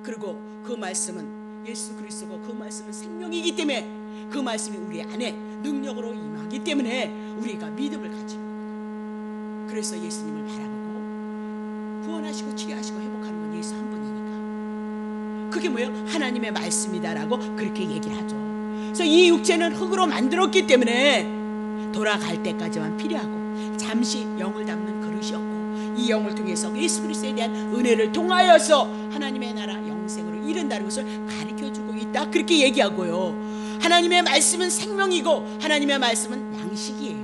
그리고 그 말씀은 예수 그리스도고 그 말씀은 생명이기 때문에 그 말씀이 우리 안에 능력으로 임하기 때문에 우리가 믿음을 가지고, 그래서 예수님을 바라보고 구원하시고 치료하시고 회복하는 건 예수 한 분이니까 그게 뭐예요? 하나님의 말씀이다라고 그렇게 얘기를 하죠. 그래서 이 육체는 흙으로 만들었기 때문에 돌아갈 때까지만 필요하고 잠시 영을 담는 그릇이었고 이 영을 통해서 예수 그리스도에 대한 은혜를 통하여서 하나님의 나라 영생으로 이른다는 것을 가르쳐주고 있다, 그렇게 얘기하고요. 하나님의 말씀은 생명이고 하나님의 말씀은 양식이에요.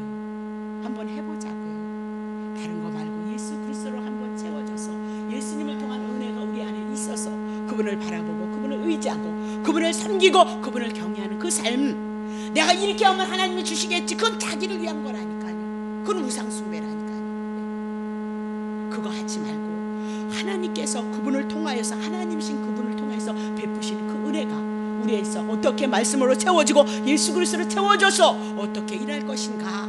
한번 해보자고요. 다른 거 말고 예수 그리스도로 한번 채워져서 예수님을 통한 은혜가 우리 안에 있어서 그분을 바라보고 그분을 의지하고 그분을 섬기고 그분을 경외하는 그 삶, 내가 이렇게 하면 하나님이 주시겠지, 그건 자기를 위한 거라니까요. 그건 우상 숭배라니까요. 그거 하지 말고 하나님께서 그분을 통하여서 하나님이신 그분을 통해서 베푸시는 그 은혜가 우리에서 어떻게 말씀으로 채워지고 예수 그리스도로 채워져서 어떻게 일할 것인가.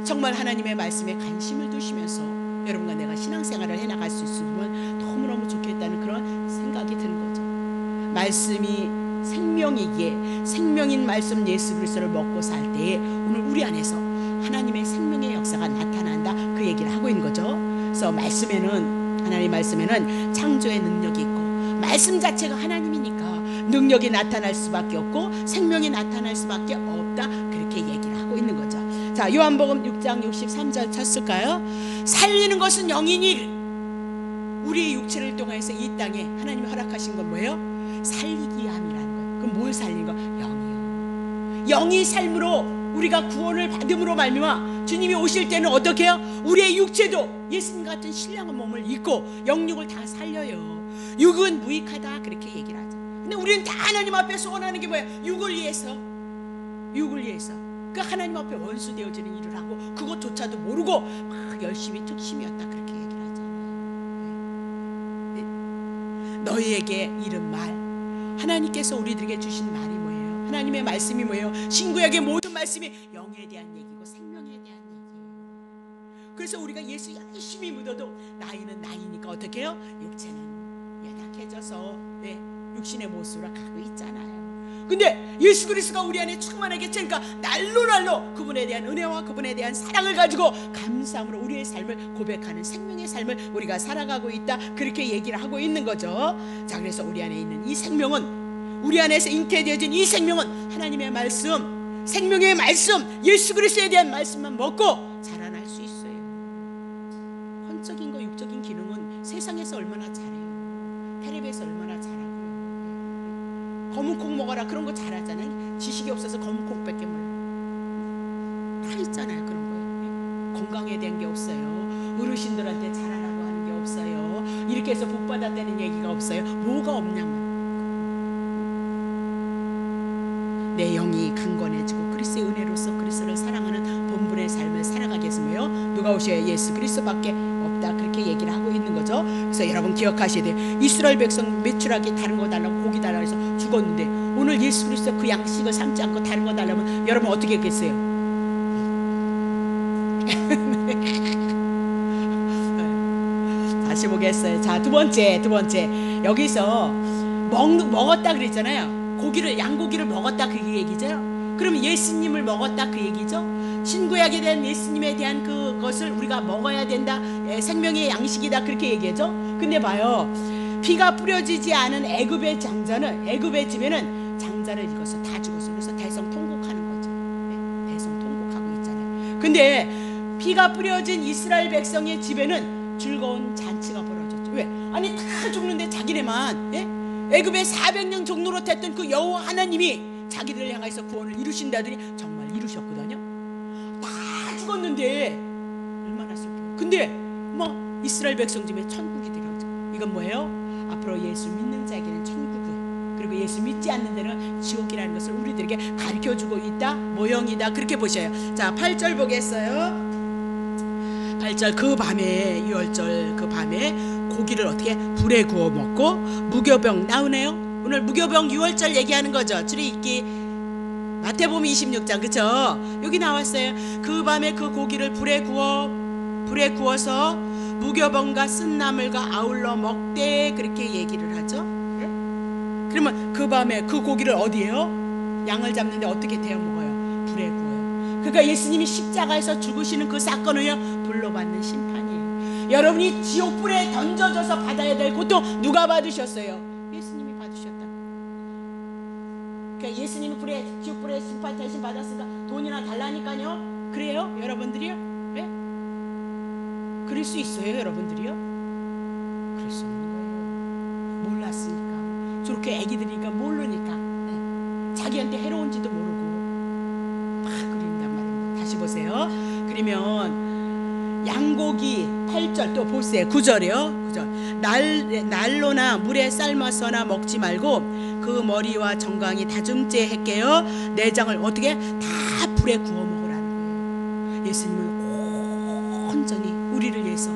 정말 하나님의 말씀에 관심을 두시면서 여러분과 내가 신앙생활을 해나갈 수 있으면 너무너무 좋겠다는 그런 생각이 드는 거죠. 말씀이 생명이기에 생명인 말씀 예수 그리스도를 먹고 살 때에 오늘 우리 안에서 하나님의 생명의 역사가 나타난다, 그 얘기를 하고 있는 거죠. 그래서 하나님 말씀에는 창조의 능력이 있고 말씀 자체가 하나님이니까 능력이 나타날 수밖에 없고 생명이 나타날 수밖에 없다, 그렇게 얘기를 하고 있는 거죠. 자, 요한복음 6장 63절 쳤을까요? 살리는 것은 영이니 우리의 육체를 통해서 이 땅에 하나님이 허락하신 건 뭐예요? 살리기 함이라는 거예요. 그럼 뭘 살리는 거? 영이요. 영이 삶으로 우리가 구원을 받음으로 말미암아 주님이 오실 때는 어떻게 해요? 우리의 육체도 예수님 같은 신령한 몸을 입고 영육을 다 살려요. 육은 무익하다, 그렇게 얘기를 하죠. 근데 우리는 다 하나님 앞에 소원하는 게 뭐예요? 육을 위해서 그 하나님 앞에 원수 되어지는 일을 하고 그것조차도 모르고 막 열심히 특심이었다, 그렇게 얘기를 하잖아요. 너희에게 이른 말, 하나님께서 우리들에게 주신 말이 뭐예요? 하나님의 말씀이 뭐예요? 신구약의 모든 말씀이 영에 대한 얘기고 생명에 대한 얘기예요. 그래서 우리가 예수 열심히 믿어도 나이는 나이니까 어떻게 해요? 육체는 연약해져서 육신의 모습으로 가고 있잖아요. 근데 예수 그리스도가 우리 안에 충만하게 채니까 날로 그분에 대한 은혜와 그분에 대한 사랑을 가지고 감사함으로 우리의 삶을 고백하는 생명의 삶을 우리가 살아가고 있다, 그렇게 얘기를 하고 있는 거죠. 자, 그래서 우리 안에 있는 이 생명은, 우리 안에서 잉태되어진 이 생명은 하나님의 말씀, 생명의 말씀, 예수 그리스도에 대한 말씀만 먹고 자라날 수 있어요. 혼적인 거 육적인 기능은 세상에서 얼마나 잘해요. 텔레비에서 얼마나 잘하고요. 검은 콩 먹어라 그런 거 잘하잖아요. 지식이 없어서 검은 콩밖에 몰라요. 다 있잖아요, 그런 거예요. 건강에 대한 게 없어요. 어르신들한테 잘하라고 하는 게 없어요. 이렇게 해서 복 받았다는 얘기가 없어요. 뭐가 없냐면 내 영이 강건해지고 그리스도의 은혜로서 그리스도를 사랑하는 본분의 삶을 살아가겠으며 누가 오셔야 예수 그리스도밖에 없다, 그렇게 얘기를 하고 있는 거죠. 그래서 여러분 기억하셔야 돼요. 이스라엘 백성 메추라기 다른 거 달라고 고기 달라고 해서 죽었는데 오늘 예수 그리스도 그 양식을 삼지 않고 다른 거 달라면 여러분 어떻게 했겠어요? 다시 보겠어요. 자, 두 번째 여기서 먹었다 그랬잖아요. 양고기를 먹었다, 그 얘기죠. 그럼 예수님을 먹었다, 그 얘기죠. 신구약에 대한 예수님에 대한 그것을 우리가 먹어야 된다, 생명의 양식이다, 그렇게 얘기하죠. 근데 봐요, 피가 뿌려지지 않은 애굽의 장자는, 애굽의 집에는 장자를 읽어서 다 죽었어요. 그래서 대성통곡하는 거죠. 대성통곡하고 있잖아요. 근데 피가 뿌려진 이스라엘 백성의 집에는 즐거운 잔치가 벌어졌죠. 왜? 아니 다 죽는데 자기네만 애굽의 400년 종로로 됐던 그 여호와 하나님이 자기들을 향해서 구원을 이루신다더니 정말 이루셨거든요. 다 죽었는데 얼마나 슬퍼요. 근데 이스라엘 백성 중에 천국이 되었죠. 이건 뭐예요? 앞으로 예수 믿는 자에게는 천국을, 그리고 예수 믿지 않는 데는 지옥이라는 것을 우리들에게 가르쳐주고 있다, 모형이다, 그렇게 보셔요. 자, 8절 보겠어요. 8절, 그 밤에, 6월절 그 밤에 고기를 어떻게 불에 구워 먹고 무교병 나오네요. 오늘 무교병 6월절 얘기하는 거죠. 출애굽기 마태복음 26장, 그쵸? 여기 나왔어요. 그 밤에 그 고기를 불에 구워서 무교병과 쓴나물과 아울러 먹되, 그렇게 얘기를 하죠. 그러면 그 밤에 그 고기를 어디에요? 양을 잡는데 어떻게 데워 먹어요? 불에 구워요. 그러니까 예수님이 십자가에서 죽으시는 그 사건은요, 불로 받는 심판이에요. 여러분이 지옥불에 던져져서 받아야 될 고통 누가 받으셨어요? 예수님이 받으셨다. 그러니까 예수님이 지옥불에 심판 대신 받았으니까 돈이나 달라니까요. 그래요? 여러분들이요? 네? 그럴 수 있어요, 여러분들이요? 그럴 수 없는 거예요. 몰랐으니까. 저렇게 애기들이니까 모르니까, 자기한테 해로운지도 모르고 막 그린단 말입니다. 다시 보세요. 그러면 양고기 8절 또 보세요. 9절이요. 9절. 날로나 물에 삶아서나 먹지 말고 그 머리와 정강이 다듬째 했게요. 내장을 어떻게 다 불에 구워 먹으라는 거예요. 예수님은 온전히 우리를 위해서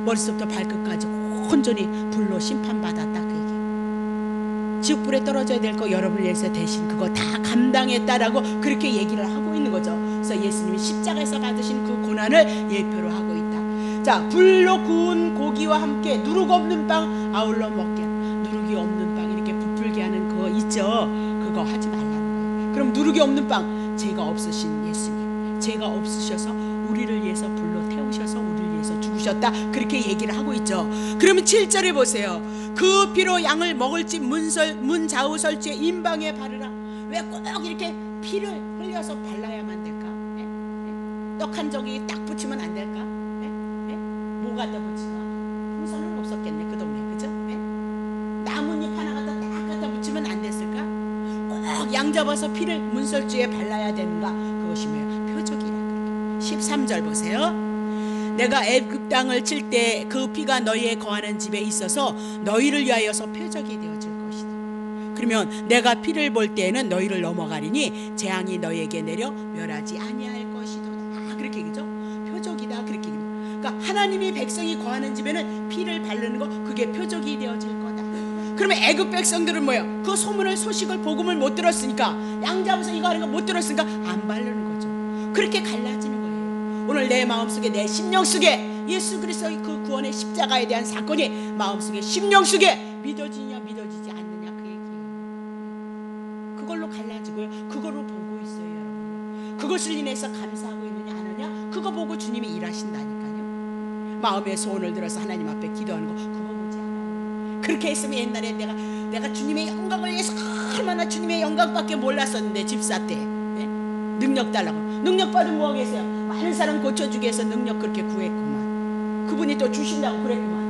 머릿속부터 발끝까지 온전히 불로 심판받았다 그 얘기. 지옥불에 떨어져야 될 거 여러분을 위해서 대신 그거 다 감당했다라고 그렇게 얘기를 하고 있는 거죠. 그래서 예수님이 십자가에서 받으신 그 고난을 예표로 하고 있다. 자, 불로 구운 고기와 함께 누룩 없는 빵 아울러 먹게. 누룩이 없는 빵 이렇게 부풀게 하는 그거 있죠. 그거 하지 말라는 거예요. 그럼 누룩이 없는 빵, 죄가 없으신 예수님, 죄가 없으셔서 우리를 위해서 불로 태우셔서 우리를 위해서 죽으셨다 그렇게 얘기를 하고 있죠. 그러면 7절에 보세요. 그 피로 양을 먹을지 문 좌우 설주에 임방에 바르라. 왜 꼭 이렇게 피를 흘려서 발라야만 될까? 떡 한 저기 딱 붙이면 안 될까? 뭐 갖다 붙일까? 풍선은 없었겠네 그 동네, 그죠? 나뭇잎 하나 갖다 딱 갖다 붙이면 안 됐을까? 꼭 양 잡아서 피를 문설주에 발라야 되는가? 그것이 뭐예요? 표적이라. 13절 보세요. 내가 애굽 땅을 칠 때 그 피가 너희의 거하는 집에 있어서 너희를 위하여서 표적이 되어줄 것이다. 그러면 내가 피를 볼 때에는 너희를 넘어가리니 재앙이 너희에게 내려 멸하지 아니할 것이도다. 그렇게 얘기죠. 표적이다 그렇게 얘기합니다. 그러니까 하나님이 백성이 거하는 집에는 피를 바르는 거 그게 표적이 되어질 거다. 그러면 애굽 백성들은 뭐예요? 그 소문을 소식을 복음을 못 들었으니까 양 잡아서 이거 하는 거 못 들었으니까 안 바르는 거죠. 그렇게 갈라지는 거예요. 오늘 내 마음속에 내 심령 속에 예수 그리스도의 그 구원의 십자가에 대한 사건이 마음속에 심령 속에 믿어지냐 믿어지지 않느냐 그 얘기예요. 그걸로 갈라지고요. 그걸로 보고 있어요 여러분. 그것을 인해서 감사하고 있느냐 안 하냐 그거 보고 주님이 일하신다니까요. 마음의 소원을 들어서 하나님 앞에 기도하는 거 그거 보지 않아요. 그렇게 했으면 옛날에 내가 주님의 영광을 위해서 얼마나 주님의 영광밖에 몰랐었는데 집사 때 능력 달라고. 능력 받으면 뭐 하겠어요? 많은 사람 고쳐주기 위해서 능력 그렇게 구했구만. 그분이 또 주신다고 그랬구만.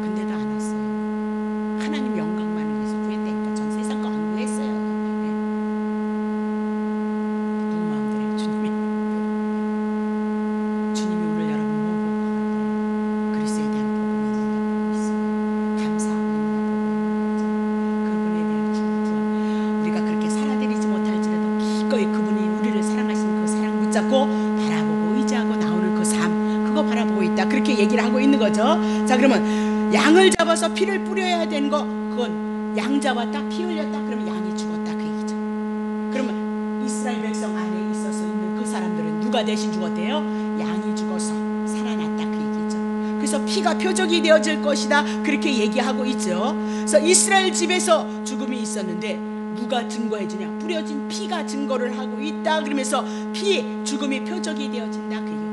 근데도 안 왔어요. 하나님 영광만을 위해서 구했다니까. 전 세상 거 안 구했어요. 누구 마음대로 주님이 오늘 여러분 뭐 보고 가요? 그리스도에 대한 복음이 있느냐 있어요. 감사하고 있느냐 복음이 그분에 대한 구원. 우리가 그렇게 살아드리지 못할지라도 기꺼이 그분이 우리를 사랑하신 그 사랑 붙잡고 바라보고 의지하고 나오는 그 삶 그거 바라보고 있다 그렇게 얘기를 하고 있는 거죠. 자, 그러면 양을 잡아서 피를 뿌려야 되는 거 그건 양 잡았다 피 흘렸다 그러면 양이 죽었다 그 얘기죠. 그러면 이스라엘 백성 안에 있어서 있는 그 사람들은 누가 대신 죽었대요? 양이 죽어서 살아났다 그 얘기죠. 그래서 피가 표적이 되어질 것이다 그렇게 얘기하고 있죠. 그래서 이스라엘 집에서 죽음이 있었는데 누가 증거해 주냐? 뿌려진 피가 증거를 하고 있다. 그러면서 피 죽음이 표적이 되어진다 그 얘기.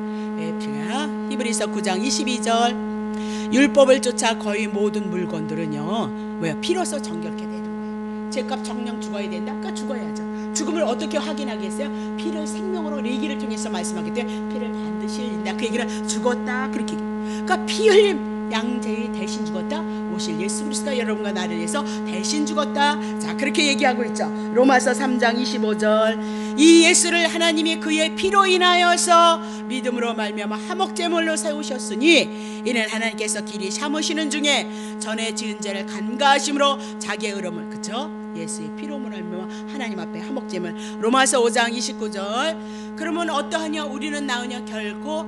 히브리서 9장 22절 율법을 쫓아 거의 모든 물건들은요 뭐야 피로서 정결케 되는 거예요. 죄값 정령 죽어야 된다. 그러니까 죽어야죠. 죽음을 어떻게 확인하겠어요? 피를 생명으로 레기를 통해서 말씀하기 때문에 피를 반드시 흘린다 그 얘기를 죽었다 그렇게 얘기해요. 그러니까 피 흘림 양제의 대신 죽었다. 오실 예수 그리스도가 여러분과 나를 위해서 대신 죽었다. 자, 그렇게 얘기하고 있죠. 로마서 3장 25절 이 예수를 하나님이 그의 피로 인하여서 믿음으로 말미암아 화목제물로 세우셨으니 이는 하나님께서 길이 참으시는 중에 전에 지은 죄를 간과하심으로 자기의 의로움을 그쵸? 예수의 피로 말미암아 하나님 앞에 화목제물. 로마서 5장 29절 그러면 어떠하냐 우리는 나으냐 결코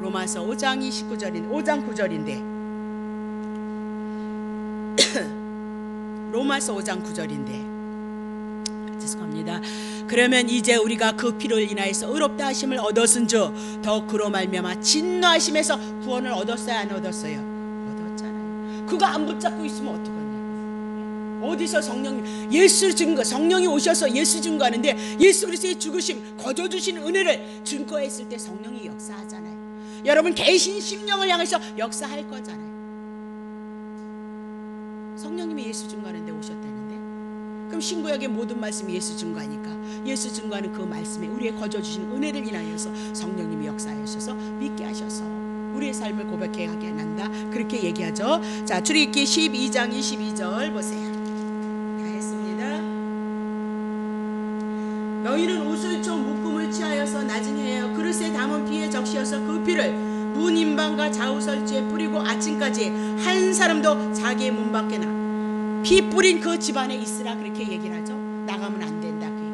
로마서 5장 29절인데 5장 9절인데 로마서 5장 9절인데 죄송합니다. 그러면 이제 우리가 그 피로 인하여서 의롭다 하심을 얻었은즉 더욱 그로 말미암아 진노하심에서 구원을 얻었어요 안 얻었어요? 얻었잖아요. 그거 안 붙잡고 있으면 어떡하냐. 어디서 성령 예수 증거 성령이 오셔서 예수 증거하는데 예수 그리스도의 죽으심 거저 주신 은혜를 증거했을 때 성령이 역사하잖아요. 여러분 개신 심령을 향해서 역사할 거잖아요. 성령님이 예수 증거하는데 오셨다는데 그럼 신구약의 모든 말씀이 예수 증거하니까 예수 증거하는 그 말씀에 우리의 거저 주신 은혜를 인하여서 성령님이 역사하셔서 믿게 하셔서 우리의 삶을 고백하게 한다 그렇게 얘기하죠. 자, 출애굽기 12장 22절 보세요. 다 했습니다. 너희는 우슬초 묶음을 취하여서 나중에 그릇에 담은 피에 적시어서 그 피를 문 임방과 좌우설주에 뿌리고 아침까지 한 사람도 자기의 문 밖에 피 뿌린 그 집안에 있으라 그렇게 얘기를 하죠. 나가면 안 된다 그 얘기.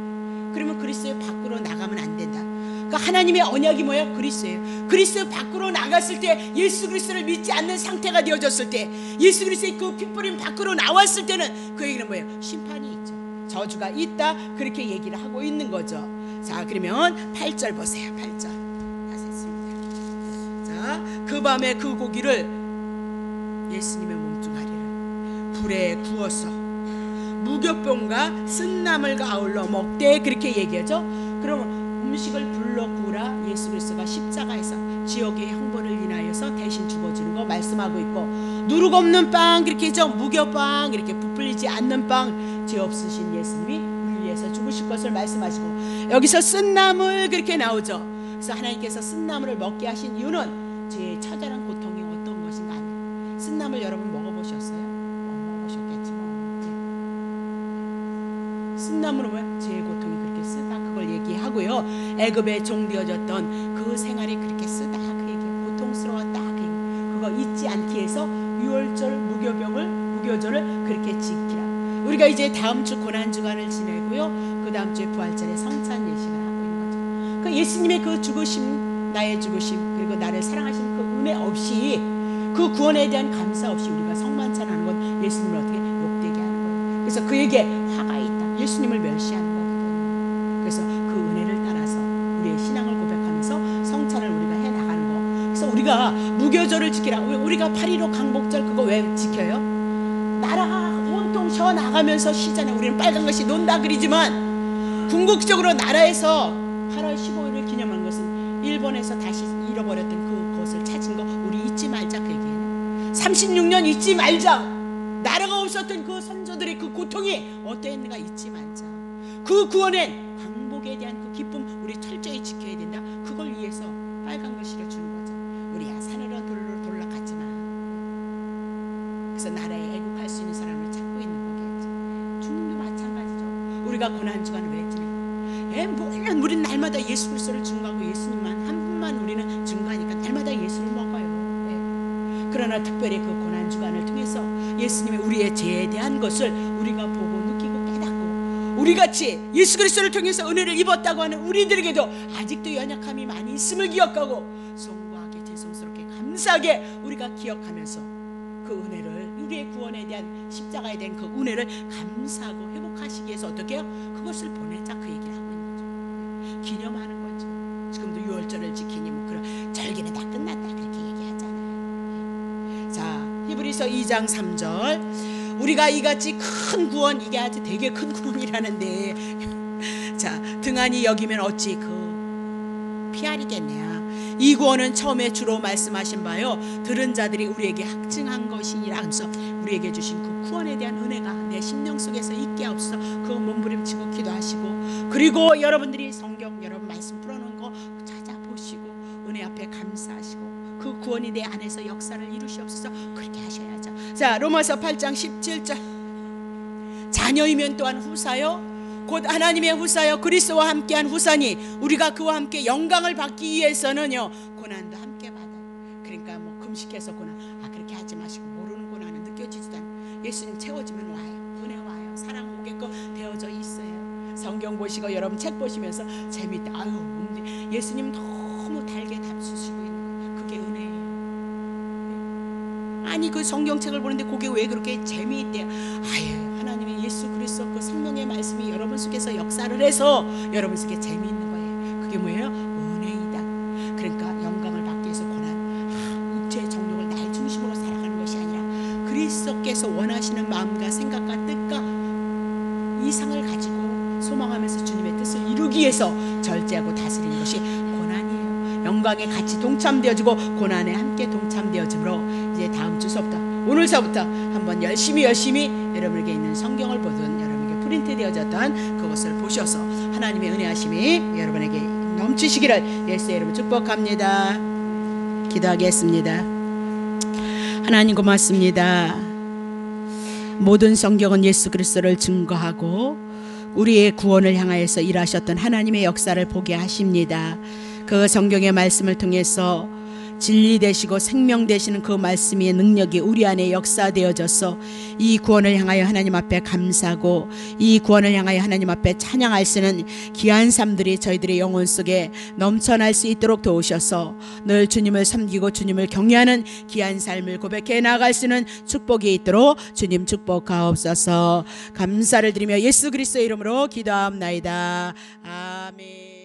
그러면 그리스도 밖으로 나가면 안 된다. 그러니까 하나님의 언약이 뭐예요? 그리스도예요. 그리스도 밖으로 나갔을 때, 예수 그리스도를 믿지 않는 상태가 되어졌을 때, 예수 그리스도의 그 핏부림 밖으로 나왔을 때는 그 얘기는 뭐예요? 심판이 있죠. 저주가 있다. 그렇게 얘기를 하고 있는 거죠. 자, 그러면 8절 보세요. 8절. 다시 했습니다. 자, 그 밤에 그 고기를 예수님의 몸뚱아리를 불에 구워서 무교병과 쓴나물과 아울러 먹되, 그렇게 얘기하죠. 그러면 음식을 불러 구우라. 예수 그리스도가 십자가에서 지옥의 형벌을 인하여서 대신 죽어주는 거 말씀하고 있고, 누룩 없는 빵, 그렇게 해서 무교빵, 이렇게 부풀리지 않는 빵, 죄 없으신 예수님이 우리 위해서 죽으실 것을 말씀하시고, 여기서 쓴나물 그렇게 나오죠. 그래서 하나님께서 쓴나물을 먹게 하신 이유는 죄의 처절한 고통이 어떤 것인가 하는. 쓴나물 여러분 먹어보셨어요? 먹어보셨겠지만 쓴나물은 뭐야? 죄의 고통이 그렇게 쓰다, 그걸 얘기하고요. 애굽에 종되어졌던 그 생활이 그렇게 쓰다, 그 얘기, 고통스러웠다, 그 얘기. 그거 잊지 않기 위해서 유월절 무교절을 그렇게 지키라. 우리가 이제 다음 주 고난주간을 지내고요, 그 다음 주에 부활절에 성찬 예식을 하고 있는 거죠. 그 예수님의 그 죽으심, 나의 죽으심, 그리고 나를 사랑하신 그 은혜 없이, 그 구원에 대한 감사 없이 우리가 성만찬하는 건 예수님을 어떻게 욕되게 하는 거예요. 그래서 그에게 화가 있다, 예수님을 멸시하는 거거든요. 그래서 그 은혜를 따라서 우리의 신앙을 고백하면서 성찬을 우리가 해나가는 거. 그래서 우리가 무교절을 지키라. 우리가 8.15 강복절 그거 왜 지켜요? 나라가 온통 쉬어나가면서 쉬잖아요. 우리는 빨간 것이 논다 그러지만, 궁극적으로 나라에서 8월 15일을 기념하는 것은 일본에서 다시 잃어버렸던 그것을 찾은 거 우리 잊지 말자, 그 얘기예요. 36년 잊지 말자. 나라가 없었던 그 선조들의 그 고통이 어떠했는가 잊지 말자. 그 구원의 광복에 대한 그 기쁨 우리 철저히 지켜야 된다. 그걸 위해서 빨간 글씨를 주는 거죠. 우리야 산으로 돌로 돌아갔지만, 그래서 나라에 애국할 수 있는 사람을 찾고 있는 거겠죠. 주님도 마찬가지죠. 우리가 고난주간을 왜 지내요? 물론 우리는 날마다 예수 그리스도를 증거하고 예수님만 한 분만 우리는 증거하니까 날마다 예수를 먹어요. 그러나 특별히 그 고난주간을 통해서 예수님의 우리의 죄에 대한 것을 우리가 보고 느끼고 깨닫고, 우리같이 예수 그리스도를 통해서 은혜를 입었다고 하는 우리들에게도 아직도 연약함이 많이 있음을 기억하고, 송구하게 죄송스럽게 감사하게 우리가 기억하면서 그 은혜를, 우리의 구원에 대한 십자가에 대한 그 은혜를 감사하고 회복하시기 위해서 어떻게 해요? 그것을 보내자, 그 얘기를 하고 있는 거죠. 기념하는 거죠. 지금도 유월절을 지키니 뭐 그런 절기는 다 끝났다, 그렇게 얘기하잖아요. 자, 히브리서 2장 3절. 우리가 이같이 큰 구원, 이게 아주 되게 큰 구원이라는데 자, 등한히 여기면 어찌 그 피하리겠냐. 이 구원은 처음에 주로 말씀하신 바요, 들은 자들이 우리에게 확증한 것이니라 하면서 우리에게 주신 그 구원에 대한 은혜가 내 심령 속에서 있게 없어 그 몸부림치고 기도하시고, 그리고 여러분들이 성경 여러분 말씀 풀어놓은 거 찾아보시고 은혜 앞에 감사하시고 그 구원이 내 안에서 역사를 이루시옵소서, 그렇게 하셔야죠. 자, 로마서 8장 17절. 자녀이면 또한 후사요, 곧 하나님의 후사여 그리스도와 함께한 후사니 우리가 그와 함께 영광을 받기 위해서는요 고난도 함께 받아요. 그러니까 뭐 금식해서 고난, 그렇게 하지 마시고, 모르는 고난은 느껴지지도 않아요. 예수님 채워지면 와요. 은혜 와요. 사랑 오게끔 되어져 있어요. 성경 보시고 여러분 책 보시면서 재밌다. 예수님 너무 달게 답주시고 있는 거, 그게 은혜예요. 아니 그 성경책을 보는데 그게 왜 그렇게 재미있대요? 하나님의 예수 그리스도 그 생명의 말씀이 여러분 속에서 역사를 해서 여러분 속에 재미있는 거예요. 그게 뭐예요? 은혜이다. 그러니까 영광을 받기 위해서 고난, 육체의 정욕을 나의 중심으로 살아가는 것이 아니라 그리스도께서 원하시는 마음과 생각과 뜻과 이상을 가지고 소망하면서 주님의 뜻을 이루기 위해서 절제하고 다스리는 것이 고난이에요. 영광에 같이 동참되어지고 고난에 함께 동참되어지므로, 이제 다음 주 수업부터, 오늘서부터 한번 열심히 여러분에게 있는 성경을 보든 여러분에게 프린트 되어졌던 그것을 보셔서 하나님의 은혜하심이 여러분에게 넘치시기를 예수의 이름으로 축복합니다. 기도하겠습니다. 하나님 고맙습니다. 모든 성경은 예수 그리스도를 증거하고 우리의 구원을 향하여서 일하셨던 하나님의 역사를 보게 하십니다. 그 성경의 말씀을 통해서 진리 되시고 생명 되시는 그 말씀의 능력이 우리 안에 역사되어져서 이 구원을 향하여 하나님 앞에 감사하고 이 구원을 향하여 하나님 앞에 찬양할 수 있는 귀한 삶들이 저희들의 영혼 속에 넘쳐날 수 있도록 도우셔서 늘 주님을 섬기고 주님을 경외하는 귀한 삶을 고백해 나아갈 수 있는 축복이 있도록 주님 축복하옵소서. 감사를 드리며 예수 그리스도의 이름으로 기도하옵나이다. 아멘.